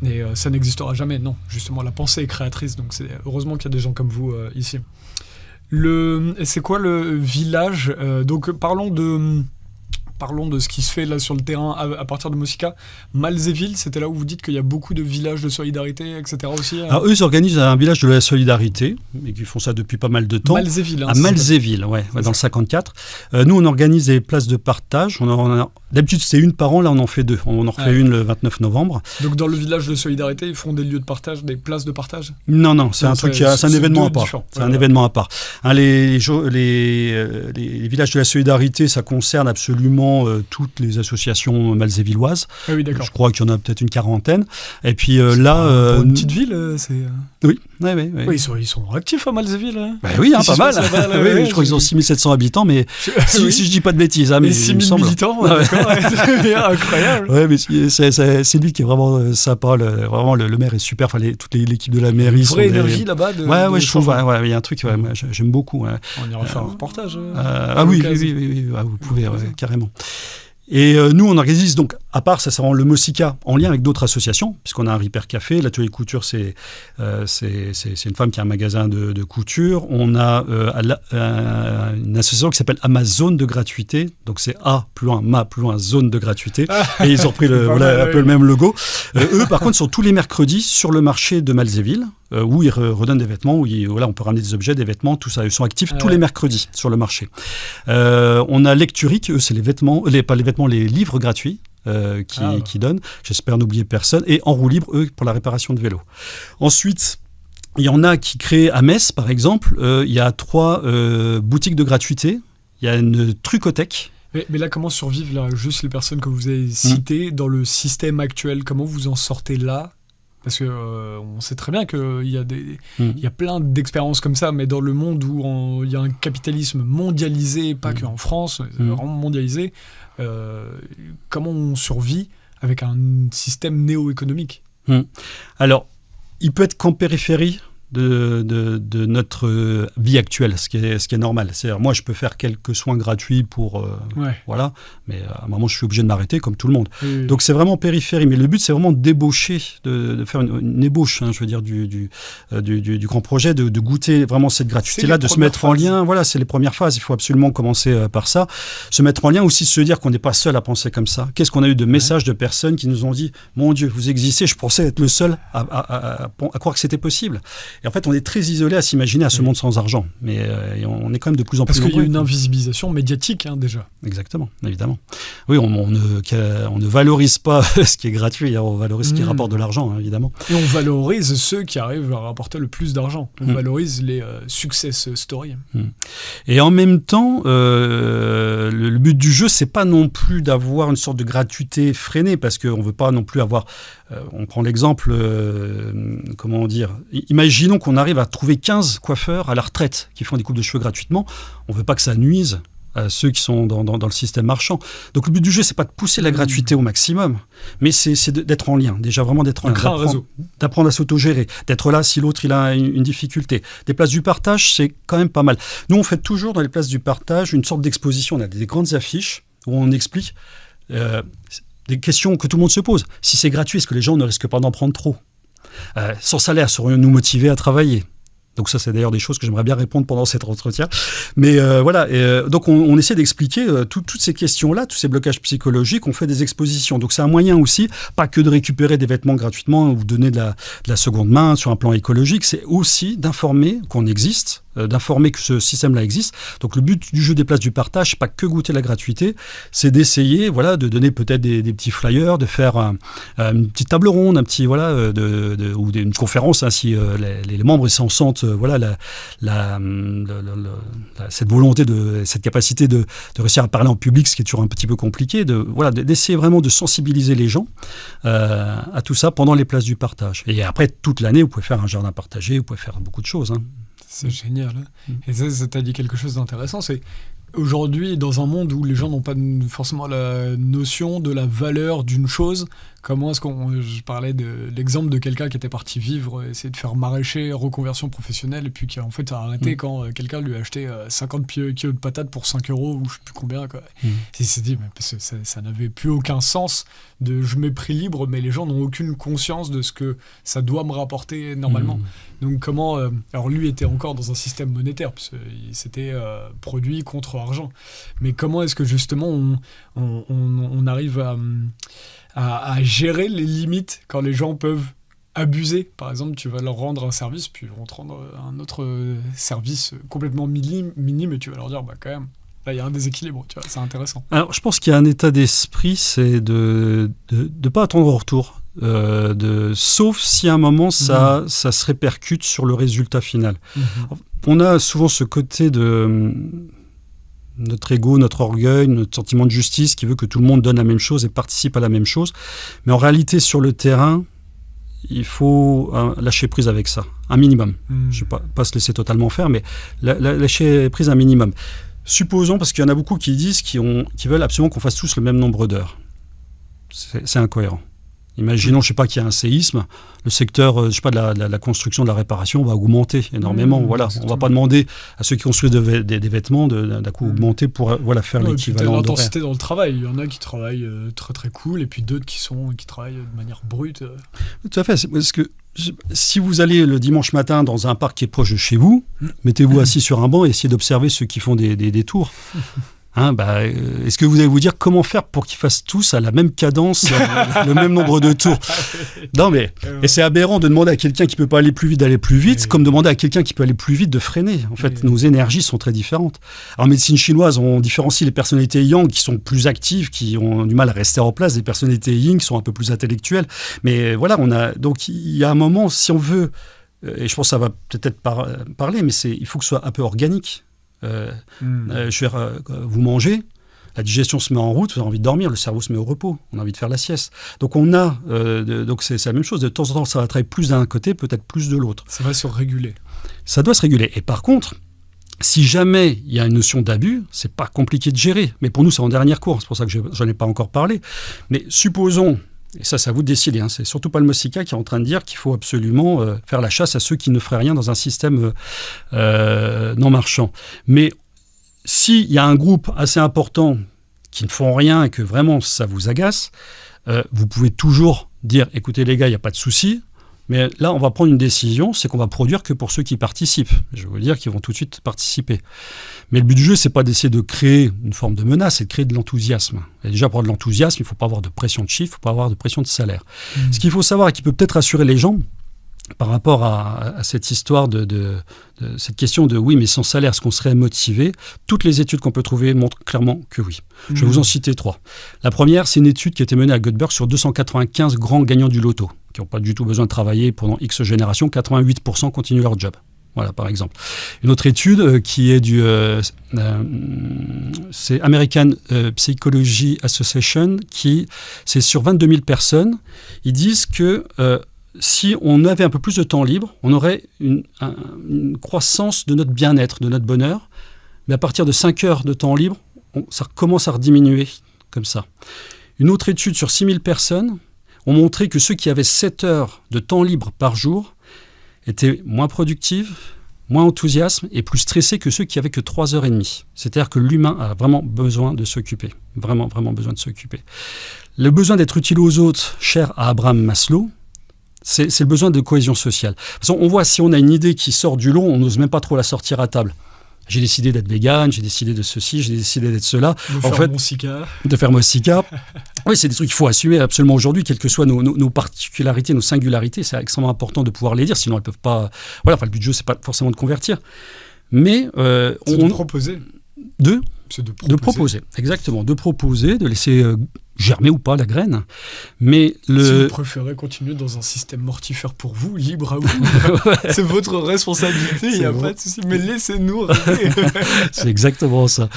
et ça n'existera jamais. Non, justement, la pensée est créatrice. Donc, c'est heureusement qu'il y a des gens comme vous ici. C'est quoi le village donc, parlons de ce qui se fait là sur le terrain à partir de Mosica. Malzéville, c'était là où vous dites qu'il y a beaucoup de villages de solidarité, etc. aussi. Alors eux, ils organisent un village de la solidarité, et qui font ça depuis pas mal de temps. Malzéville. À Malzéville, dans le 54. Nous, on organise des places de partage. On en a D'habitude, c'est une par an. Là, on en fait 2. On en refait une le 29 novembre. Donc, dans le village de solidarité, ils font des lieux de partage, des places de partage? Non, c'est un truc, c'est un événement à part. C'est un événement à part. Hein, les villages de la solidarité, ça concerne absolument toutes les associations malzévilloises. Ah oui, d'accord. Je crois qu'il y en a peut-être une quarantaine. Et puis pour une petite ville, c'est. Oui. Oui, ils sont actifs à Malzéville. Hein. Bah oui, pas mal. Oui, je crois qu'ils ont 6700 habitants, mais si je dis pas de bêtises. Hein, mais 6000 militants, d'accord. Incroyable. Ouais, mais c'est lui qui est vraiment sympa. Vraiment, le maire est super. Enfin, toute l'équipe de la mairie. Une vraie énergie là-bas. Ouais, je trouve. Il y a un truc. Moi, j'aime beaucoup. Ouais. On ira faire un reportage. Oui, vous pouvez carrément. Et nous, on organise donc, à part ça, c'est vraiment le Mosika, en lien avec d'autres associations, puisqu'on a un Repair Café, l'atelier couture, c'est une femme qui a un magasin de couture. On a une association qui s'appelle Amazon de gratuité, donc c'est A plus loin, Ma plus loin, zone de gratuité. Et ils ont pris un peu le même logo. Eux, par contre, sont tous les mercredis sur le marché de Malzéville, où ils redonnent des vêtements, où on peut ramener des objets, des vêtements, tout ça. Ils sont actifs tous les mercredis sur le marché. On a Lecturic, eux, c'est les vêtements, les livres gratuits qui donnent. J'espère n'oublier personne. Et En roue libre, eux, pour la réparation de vélos. Ensuite, il y en a qui créent à Metz, par exemple. Il y a 3 boutiques de gratuité. Il y a une trucothèque. Mais là, comment survivent là, juste les personnes que vous avez citées dans le système actuel? Comment vous en sortez là? Parce que on sait très bien qu'il y a plein d'expériences comme ça, mais dans le monde où il y a un capitalisme mondialisé, pas qu'en France, vraiment mondialisé, comment on survit avec un système néo-économique? Alors, il peut être qu'en périphérie de notre vie actuelle, ce qui est normal. C'est-à-dire, moi, je peux faire quelques soins gratuits pour... Voilà, mais à un moment, je suis obligé de m'arrêter, comme tout le monde. Oui. Donc, c'est vraiment périphérie. Mais le but, c'est vraiment de débaucher, de faire une ébauche, je veux dire, du grand projet, de goûter vraiment cette gratuité-là, de se mettre en lien. Voilà, c'est les premières phases. Il faut absolument commencer par ça. Se mettre en lien, aussi se dire qu'on n'est pas seul à penser comme ça. Qu'est-ce qu'on a eu de messages de personnes qui nous ont dit « Mon Dieu, vous existez, je pensais être le seul à croire que c'était possible ». Et en fait, on est très isolé à s'imaginer à ce monde sans argent. Mais on est quand même de plus en plus nombreux. Parce qu'il y a une invisibilisation médiatique, déjà. Exactement, évidemment. Oui, on ne valorise pas ce qui est gratuit, on valorise ce qui rapporte de l'argent, évidemment. Et on valorise ceux qui arrivent à rapporter le plus d'argent. On valorise les success stories. Et en même temps, le but du jeu, c'est pas non plus d'avoir une sorte de gratuité freinée, parce qu'on ne veut pas non plus avoir... on prend l'exemple, comment dire, imaginons qu'on arrive à trouver 15 coiffeurs à la retraite qui font des coupes de cheveux gratuitement. On ne veut pas que ça nuise à ceux qui sont dans le système marchand. Donc le but du jeu, c'est pas de pousser la gratuité au maximum, mais c'est d'être en lien, déjà vraiment d'être en lien, d'apprendre à s'autogérer, d'être là si l'autre il a une difficulté. Des places du partage, c'est quand même pas mal. Nous, on fait toujours dans les places du partage une sorte d'exposition. On a des grandes affiches où on explique des questions que tout le monde se pose. Si c'est gratuit, est-ce que les gens ne risquent pas d'en prendre trop ? Sans salaire, saurions-nous motivés à travailler ? Donc ça, c'est d'ailleurs des choses que j'aimerais bien répondre pendant cet entretien. Mais voilà, donc on essaie d'expliquer toutes ces questions-là, tous ces blocages psychologiques. On fait des expositions. Donc c'est un moyen aussi, pas que de récupérer des vêtements gratuitement ou donner de la seconde main sur un plan écologique, c'est aussi d'informer qu'on existe, d'informer que ce système-là existe. Donc le but du jeu des places du partage, c'est pas que goûter la gratuité, c'est d'essayer, voilà, de donner peut-être des petits flyers, de faire une petite table ronde, un petit, voilà, ou une conférence, hein, si les membres s'en sentent, voilà, cette volonté, cette capacité de réussir à parler en public, ce qui est toujours un petit peu compliqué, d'essayer vraiment de sensibiliser les gens à tout ça pendant les places du partage. Et après, toute l'année, vous pouvez faire un jardin partagé, vous pouvez faire beaucoup de choses, hein. C'est génial. Hein. Et ça t'a dit quelque chose d'intéressant, c'est aujourd'hui, dans un monde où les gens n'ont pas forcément la notion de la valeur d'une chose, comment est-ce je parlais de l'exemple de quelqu'un qui était parti vivre, essayer de faire maraîcher, reconversion professionnelle, et puis qui en fait a arrêté quand quelqu'un lui a acheté 50 kilos de patates pour 5 euros, ou je sais plus combien, quoi. Il s'est dit, mais parce que ça n'avait plus aucun sens de je mets prix libre, mais les gens n'ont aucune conscience de ce que ça doit me rapporter normalement. Donc comment... alors lui était encore dans un système monétaire, puisque c'était produit contre argent. Mais comment est-ce que justement on arrive à gérer les limites quand les gens peuvent abuser? Par exemple, tu vas leur rendre un service, puis ils vont te rendre un autre service complètement minime, et tu vas leur dire, bah quand même, Là, il y a un déséquilibre, tu vois, c'est intéressant. Alors, je pense qu'il y a un état d'esprit, c'est de pas attendre au retour. Sauf si à un moment, ça se répercute sur le résultat final. On a souvent ce côté de notre ego, notre orgueil, notre sentiment de justice qui veut que tout le monde donne la même chose et participe à la même chose. Mais en réalité, sur le terrain, il faut lâcher prise avec ça, un minimum. Je ne vais pas se laisser totalement faire, mais lâcher prise un minimum. Supposons, parce qu'il y en a beaucoup qui disent qui veulent absolument qu'on fasse tous le même nombre d'heures. C'est incohérent. Imaginons, je ne sais pas, qu'il y a un séisme, le secteur, je sais pas, de la construction, de la réparation va augmenter énormément. Voilà, on ne va pas demander à ceux qui construisent des vêtements d'un coup augmenter pour faire l'équivalent d'horaire. L'intensité dans le travail, il y en a qui travaillent très très cool, et puis d'autres qui travaillent de manière brute. Tout à fait, parce que si vous allez le dimanche matin dans un parc qui est proche de chez vous, mettez-vous assis sur un banc et essayez d'observer ceux qui font des tours. Est-ce que vous allez vous dire comment faire pour qu'ils fassent tous à la même cadence, le même nombre de tours? Non, mais et c'est aberrant de demander à quelqu'un qui peut pas aller plus vite d'aller plus vite, comme demander à quelqu'un qui peut aller plus vite de freiner. En fait, nos énergies sont très différentes. Alors, en médecine chinoise, on différencie les personnalités yang qui sont plus actives, qui ont du mal à rester en place, des personnalités yin qui sont un peu plus intellectuelles. Mais voilà, donc il y a un moment, si on veut, et je pense que ça va peut-être parler, mais il faut que ce soit un peu organique. Vous mangez, la digestion se met en route, vous avez envie de dormir, le cerveau se met au repos, on a envie de faire la sieste. Donc donc c'est la même chose, de temps en temps ça va travailler plus d'un côté, peut-être plus de l'autre. Ça va se réguler. Ça doit se réguler. Et par contre, si jamais il y a une notion d'abus, c'est pas compliqué de gérer. Mais pour nous, c'est en dernière cour, c'est pour ça que j'en ai pas encore parlé. Mais supposons, et ça c'est à vous de décider, c'est surtout pas le MOSICA qui est en train de dire qu'il faut absolument faire la chasse à ceux qui ne feraient rien dans un système non marchand. Mais s'il y a un groupe assez important qui ne font rien et que vraiment ça vous agace, vous pouvez toujours dire, écoutez les gars, il n'y a pas de souci, mais là on va prendre une décision, c'est qu'on va produire que pour ceux qui participent. Je veux dire qu'ils vont tout de suite participer. Mais le but du jeu, c'est pas d'essayer de créer une forme de menace, c'est de créer de l'enthousiasme. Et déjà, pour avoir de l'enthousiasme, il ne faut pas avoir de pression de chiffre, il ne faut pas avoir de pression de salaire. Ce qu'il faut savoir et qui peut peut-être rassurer les gens par rapport à cette histoire de cette question de oui, mais sans salaire, est-ce qu'on serait motivé? Toutes les études qu'on peut trouver montrent clairement que oui. Je vais vous en citer 3. La première, c'est une étude qui a été menée à Göteborg sur 295 grands gagnants du loto, qui n'ont pas du tout besoin de travailler pendant X générations. 88% continuent leur job. Voilà, par exemple. Une autre étude qui est c'est American Psychology Association, c'est sur 22 000 personnes. Ils disent que si on avait un peu plus de temps libre, on aurait une croissance de notre bien-être, de notre bonheur. Mais à partir de 5 heures de temps libre, ça commence à rediminuer comme ça. Une autre étude sur 6 000 personnes ont montré que ceux qui avaient 7 heures de temps libre par jour étaient moins productifs, moins enthousiastes et plus stressés que ceux qui avaient que 3 heures et demie. C'est-à-dire que l'humain a vraiment besoin de s'occuper. Vraiment, vraiment besoin de s'occuper. Le besoin d'être utile aux autres, cher à Abraham Maslow, c'est le besoin de cohésion sociale. De toute façon, on voit, si on a une idée qui sort du lot, on n'ose même pas trop la sortir à table. J'ai décidé d'être végane, j'ai décidé de ceci, j'ai décidé d'être cela. De faire MOSICA. Oui, c'est des trucs qu'il faut assumer absolument aujourd'hui, quelles que soient nos particularités, nos singularités. C'est extrêmement important de pouvoir les dire, sinon elles ne peuvent pas... Voilà, enfin, le but du jeu, ce n'est pas forcément de convertir. Mais c'est de proposer. De proposer, exactement. De proposer, de laisser germer ou pas la graine. Mais si vous préférez continuer dans un système mortifère pour vous, libre à vous, c'est votre responsabilité, il n'y a pas de souci. Mais laissez-nous rêver. C'est exactement ça.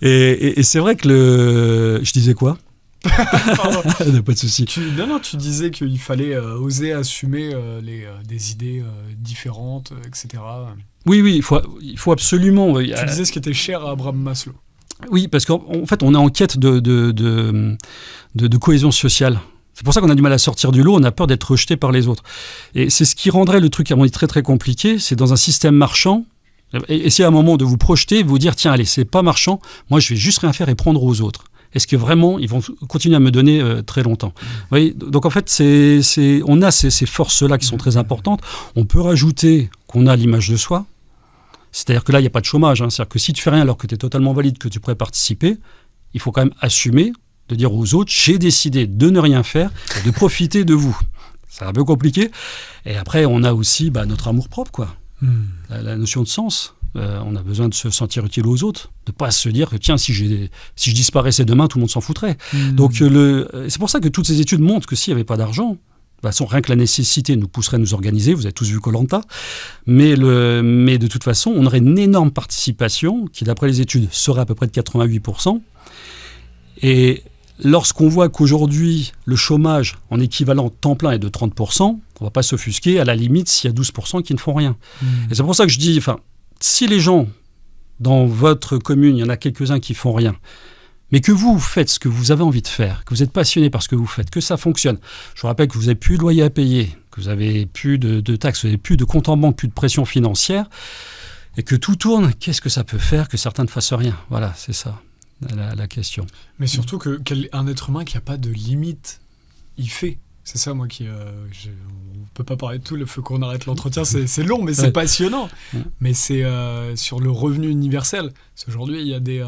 Et c'est vrai que Je disais quoi? Pas de souci. Tu disais qu'il fallait oser assumer des idées différentes, etc. Oui, il faut absolument... Tu disais ce qui était cher à Abraham Maslow. Oui, parce qu'en fait, on est en quête de cohésion sociale. C'est pour ça qu'on a du mal à sortir du lot, on a peur d'être rejeté par les autres. Et c'est ce qui rendrait le truc, à mon avis, très très compliqué, c'est dans un système marchand, essayer à un moment de vous projeter, vous dire, tiens, allez, c'est pas marchand, moi je vais juste rien faire et prendre aux autres. Est-ce que vraiment, ils vont continuer à me donner très longtemps? Vous voyez, donc en fait, on a ces forces-là qui sont très importantes. On peut rajouter qu'on a l'image de soi. C'est-à-dire que là, il n'y a pas de chômage. C'est-à-dire que si tu fais rien alors que tu es totalement valide, que tu pourrais participer, il faut quand même assumer de dire aux autres, j'ai décidé de ne rien faire et de profiter de vous. C'est un peu compliqué. Et après, on a aussi notre amour-propre, quoi. La notion de sens. On a besoin de se sentir utile aux autres, de ne pas se dire que tiens, si je disparaissais demain, tout le monde s'en foutrait. Donc c'est pour ça que toutes ces études montrent que s'il n'y avait pas d'argent, de toute façon, rien que la nécessité nous pousserait à nous organiser. Vous avez tous vu Koh-Lanta. Mais de toute façon, on aurait une énorme participation qui, d'après les études, serait à peu près de 88%. Et lorsqu'on voit qu'aujourd'hui, le chômage en équivalent temps plein est de 30%, on ne va pas s'offusquer, à la limite, s'il y a 12% qui ne font rien. Et c'est pour ça que je dis, si les gens, dans votre commune, il y en a quelques-uns qui font rien, mais que vous faites ce que vous avez envie de faire, que vous êtes passionné par ce que vous faites, que ça fonctionne. Je vous rappelle que vous n'avez plus de loyer à payer, que vous n'avez plus de taxes, vous n'avez plus de compte en banque, plus de pression financière, et que tout tourne, qu'est-ce que ça peut faire que certains ne fassent rien? Voilà, c'est ça la question. Mais surtout qu'un être humain qui n'a pas de limite, il fait. C'est ça, moi, on ne peut pas parler de tout, il faut qu'on arrête l'entretien, c'est long, mais c'est passionnant. Mais c'est sur le revenu universel. Parce qu'aujourd'hui, il y a des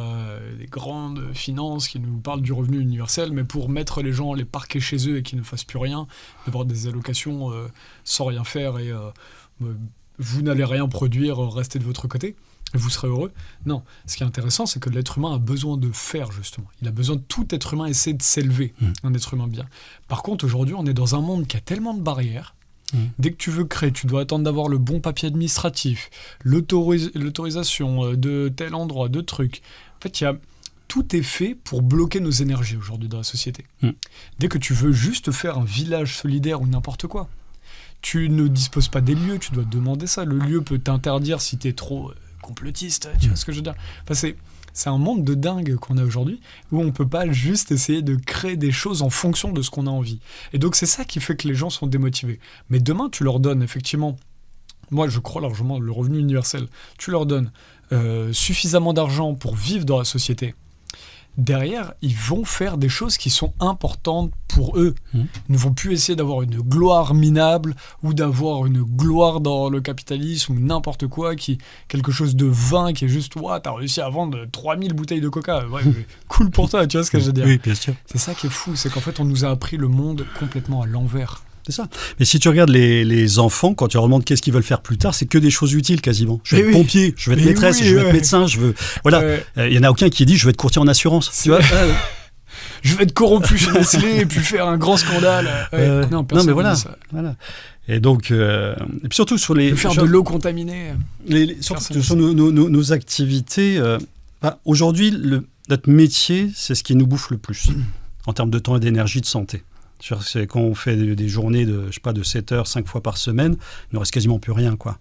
grandes finances qui nous parlent du revenu universel, mais pour mettre les gens, les parquer chez eux et qu'ils ne fassent plus rien, d'avoir des allocations sans rien faire et vous n'allez rien produire, restez de votre côté. Vous serez heureux. Non, ce qui est intéressant, c'est que l'être humain a besoin de faire, justement. Il a besoin de tout être humain essayer de s'élever, un être humain bien. Par contre, aujourd'hui, on est dans un monde qui a tellement de barrières. Dès que tu veux créer, tu dois attendre d'avoir le bon papier administratif, l'autorisation de tel endroit, de trucs. En fait, tout est fait pour bloquer nos énergies aujourd'hui dans la société. Dès que tu veux juste faire un village solidaire ou n'importe quoi, tu ne disposes pas des lieux, tu dois demander ça. Le lieu peut t'interdire si tu es trop... complotiste, tu vois ce que je veux dire. C'est un monde de dingue qu'on a aujourd'hui où on peut pas juste essayer de créer des choses en fonction de ce qu'on a envie. Et donc c'est ça qui fait que les gens sont démotivés. Mais demain, tu leur donnes effectivement, moi je crois largement le revenu universel, tu leur donnes suffisamment d'argent pour vivre dans la société. Derrière, ils vont faire des choses qui sont importantes pour eux. Ils ne vont plus essayer d'avoir une gloire minable ou d'avoir une gloire dans le capitalisme ou n'importe quoi, quelque chose de vain qui est juste « t'as réussi à vendre 3000 bouteilles de coca. Ouais, cool pour toi, tu vois ce que je veux dire ?» Oui, bien sûr. C'est ça qui est fou, c'est qu'en fait, on nous a appris le monde complètement à l'envers. C'est ça. Mais si tu regardes les enfants, quand tu leur demandes qu'est-ce qu'ils veulent faire plus tard, c'est que des choses utiles quasiment. Je vais être pompier, je vais être maîtresse, je vais être médecin, je veux... Voilà. Il y en a aucun qui dit je vais être courtier en assurance. Tu vois je vais être corrompu chez Nestlé et puis faire un grand scandale. Non, mais voilà. Et donc, et puis surtout sur les... faire de l'eau contaminée. Surtout sur nos activités. Aujourd'hui, notre métier, c'est ce qui nous bouffe le plus en termes de temps et d'énergie, de santé. C'est quand on fait des journées de 7 heures, 5 fois par semaine, il ne reste quasiment plus rien, quoi.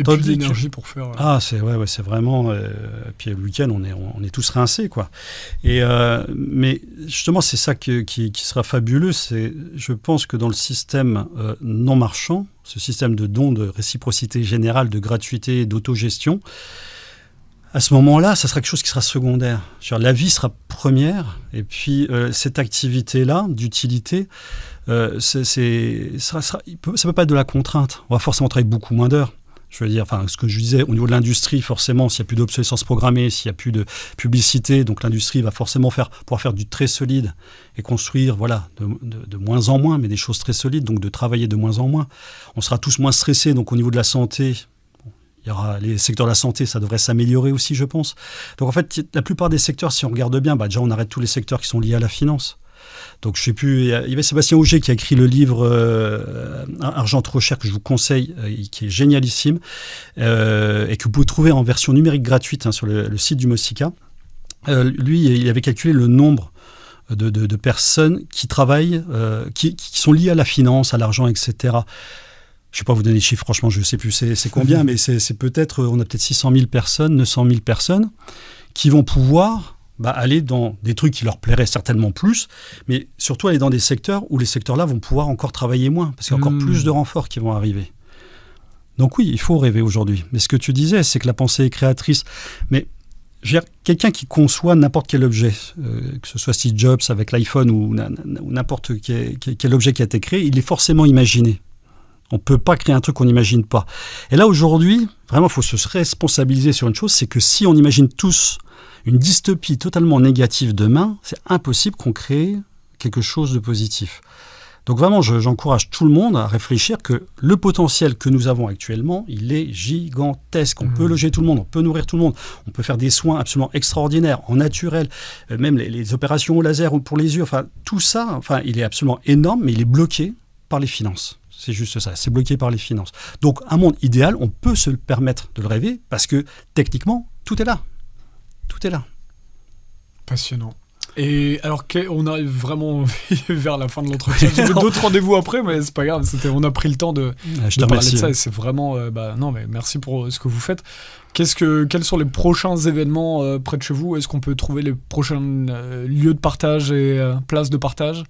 Et plus d'énergie pour faire... c'est vraiment... puis le week-end, on est tous rincés, quoi. Mais justement, c'est ça qui sera fabuleux. Je pense que dans le système non marchand, ce système de dons, de réciprocité générale, de gratuité, d'autogestion, à ce moment-là, ça sera quelque chose qui sera secondaire. La vie sera première, et puis cette activité-là, d'utilité, ça peut pas être de la contrainte. On va forcément travailler beaucoup moins d'heures. Je veux dire, ce que je disais, au niveau de l'industrie, forcément, s'il n'y a plus d'obsolescence programmée, s'il n'y a plus de publicité, donc l'industrie va forcément pouvoir faire du très solide et construire, de moins en moins, mais des choses très solides, donc de travailler de moins en moins. On sera tous moins stressés, donc au niveau de la santé... Il y aura les secteurs de la santé, ça devrait s'améliorer aussi, je pense. Donc en fait, la plupart des secteurs, si on regarde bien, déjà on arrête tous les secteurs qui sont liés à la finance. Donc je sais plus, il y avait Sébastien Auger qui a écrit le livre Argent trop cher, que je vous conseille, qui est génialissime, et que vous pouvez trouver en version numérique gratuite sur le site du Mosica. Lui, il avait calculé le nombre de personnes qui travaillent, qui sont liées à la finance, à l'argent, etc. Je ne vais pas vous donner les chiffres, franchement, je ne sais plus c'est combien, mais c'est peut-être, on a peut-être 600 000 personnes, 900 000 personnes qui vont pouvoir aller dans des trucs qui leur plairaient certainement plus, mais surtout aller dans des secteurs où les secteurs-là vont pouvoir encore travailler moins, parce qu'il y a encore plus de renforts qui vont arriver. Donc oui, il faut rêver aujourd'hui. Mais ce que tu disais, c'est que la pensée est créatrice. Mais quelqu'un qui conçoit n'importe quel objet, que ce soit Steve Jobs avec l'iPhone ou n'importe quel objet qui a été créé, il est forcément imaginé. On ne peut pas créer un truc qu'on n'imagine pas. Et là, aujourd'hui, vraiment, il faut se responsabiliser sur une chose, c'est que si on imagine tous une dystopie totalement négative demain, c'est impossible qu'on crée quelque chose de positif. Donc vraiment, j'encourage tout le monde à réfléchir que le potentiel que nous avons actuellement, il est gigantesque. On peut loger tout le monde, on peut nourrir tout le monde, on peut faire des soins absolument extraordinaires, en naturel, même les opérations au laser pour les yeux, enfin tout ça, enfin il est absolument énorme, mais il est bloqué par les finances. C'est juste ça, c'est bloqué par les finances. Donc un monde idéal, on peut se le permettre de le rêver parce que techniquement, tout est là. Tout est là. Passionnant. Et alors on arrive vraiment vers la fin de l'entretien. J'ai d'autres rendez-vous après, mais c'est pas grave. On a pris le temps de parler de ça. Et c'est vraiment, non, mais merci pour ce que vous faites. Quels sont les prochains événements près de chez vous? Est-ce qu'on peut trouver les prochains lieux de partage et places de partage?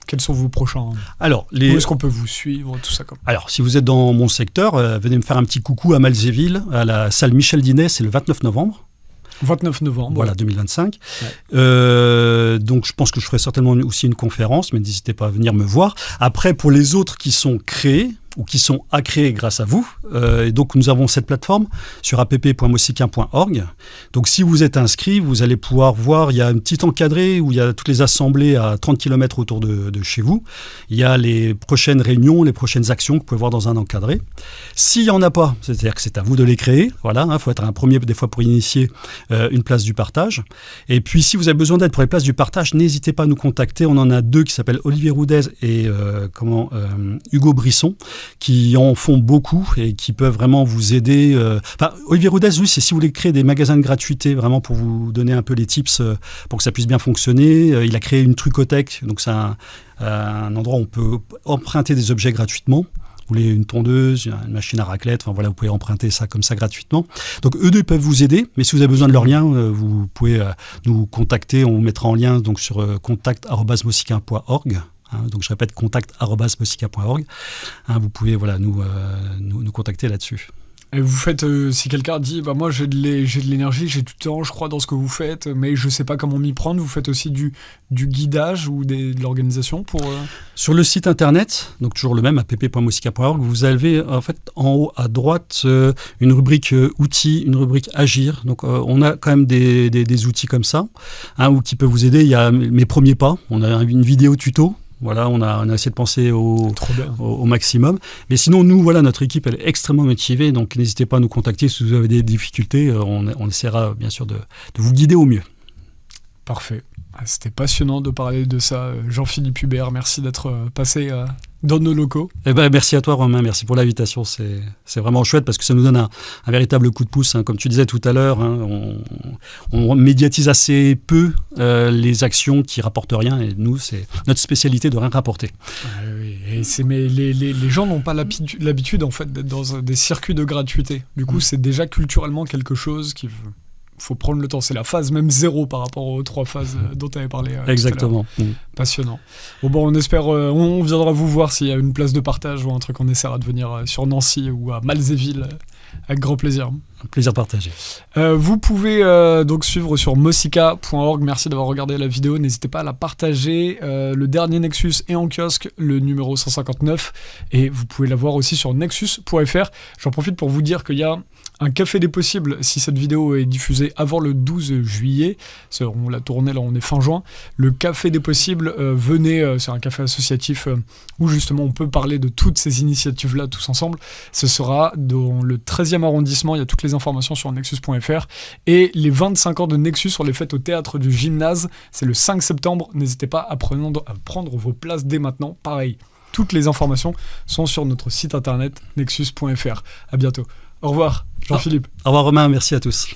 Quels sont vos prochains? Alors, où est-ce qu'on peut vous suivre, tout ça comme? Alors, si vous êtes dans mon secteur, venez me faire un petit coucou à Malzéville, à la salle Michel Dinet, c'est le 29 novembre. 29 novembre. Voilà, 2025. Ouais. Donc, je pense que je ferai certainement aussi une conférence, mais n'hésitez pas à venir me voir. Après, pour les autres qui sont créés, ou qui sont à créer grâce à vous. Et donc, nous avons cette plateforme sur app.mosica.org. Donc, si vous êtes inscrit, vous allez pouvoir voir, il y a un petit encadré où il y a toutes les assemblées à 30 km autour de chez vous. Il y a les prochaines réunions, les prochaines actions que vous pouvez voir dans un encadré. S'il n'y en a pas, c'est-à-dire que c'est à vous de les créer. Voilà, il faut être un premier des fois pour initier une place du partage. Et puis, si vous avez besoin d'aide pour les places du partage, n'hésitez pas à nous contacter. On en a deux qui s'appellent Olivier Roudez et Hugo Brisson, qui en font beaucoup et qui peuvent vraiment vous aider. Olivier Roudez, lui, c'est si vous voulez créer des magasins de gratuité, vraiment pour vous donner un peu les tips pour que ça puisse bien fonctionner. Il a créé une trucothèque, donc c'est un endroit où on peut emprunter des objets gratuitement. Vous voulez une tondeuse, une machine à raclette, enfin voilà, vous pouvez emprunter ça comme ça gratuitement. Donc eux deux peuvent vous aider, mais si vous avez besoin de leur lien, vous pouvez nous contacter, on vous mettra en lien donc sur contact@mosica.org. Donc je répète, contact@mosica.org. Vous pouvez nous contacter là-dessus. Et vous faites, si quelqu'un dit, moi j'ai de l'énergie, j'ai du temps, je crois dans ce que vous faites, mais je sais pas comment m'y prendre, vous faites aussi du guidage ou de l'organisation pour... Sur le site internet, donc toujours le même, app.mosica.org, vous avez en fait en haut à droite une rubrique outils, une rubrique agir. Donc on a quand même des outils comme ça, qui peuvent vous aider. Il y a mes premiers pas, on a une vidéo tuto. Voilà, on a essayé de penser au maximum. Mais sinon, nous, notre équipe, elle est extrêmement motivée. Donc, n'hésitez pas à nous contacter si vous avez des difficultés. On essaiera, bien sûr, de vous guider au mieux. Parfait. C'était passionnant de parler de ça. Jean-Philippe Hubert, merci d'être passé dans nos locaux. Merci à toi, Romain. Merci pour l'invitation. C'est vraiment chouette parce que ça nous donne un véritable coup de pouce. Comme tu disais tout à l'heure, on médiatise assez peu les actions qui rapportent rien. Et nous, c'est notre spécialité de rien rapporter. Oui. Mais les gens n'ont pas l'habitude en fait, d'être dans des circuits de gratuité. Du coup, c'est déjà culturellement quelque chose qui... faut prendre le temps, c'est la phase même 0 par rapport aux 3 phases dont tu avais parlé. Exactement. Passionnant. On espère, on viendra vous voir s'il y a une place de partage ou un truc, on essaiera de venir sur Nancy ou à Malzéville, avec grand plaisir. Un plaisir partagé. Vous pouvez donc suivre sur mosica.org. Merci d'avoir regardé la vidéo. N'hésitez pas à la partager. Le dernier Nexus est en kiosque, le numéro 159. Et vous pouvez la voir aussi sur nexus.fr. J'en profite pour vous dire qu'il y a un café des possibles, si cette vidéo est diffusée avant le 12 juillet. On l'a tourné, là on est fin juin. Le café des possibles, venez, c'est un café associatif où justement on peut parler de toutes ces initiatives-là tous ensemble. Ce sera dans le 13e arrondissement. Il y a toutes les informations sur nexus.fr. Et les 25 ans de Nexus sur les fêtes au théâtre du Gymnase, c'est le 5 septembre. N'hésitez pas à prendre vos places dès maintenant. Pareil, toutes les informations sont sur notre site internet nexus.fr. À bientôt. Au revoir, Jean-Philippe. Au revoir, Romain. Merci à tous.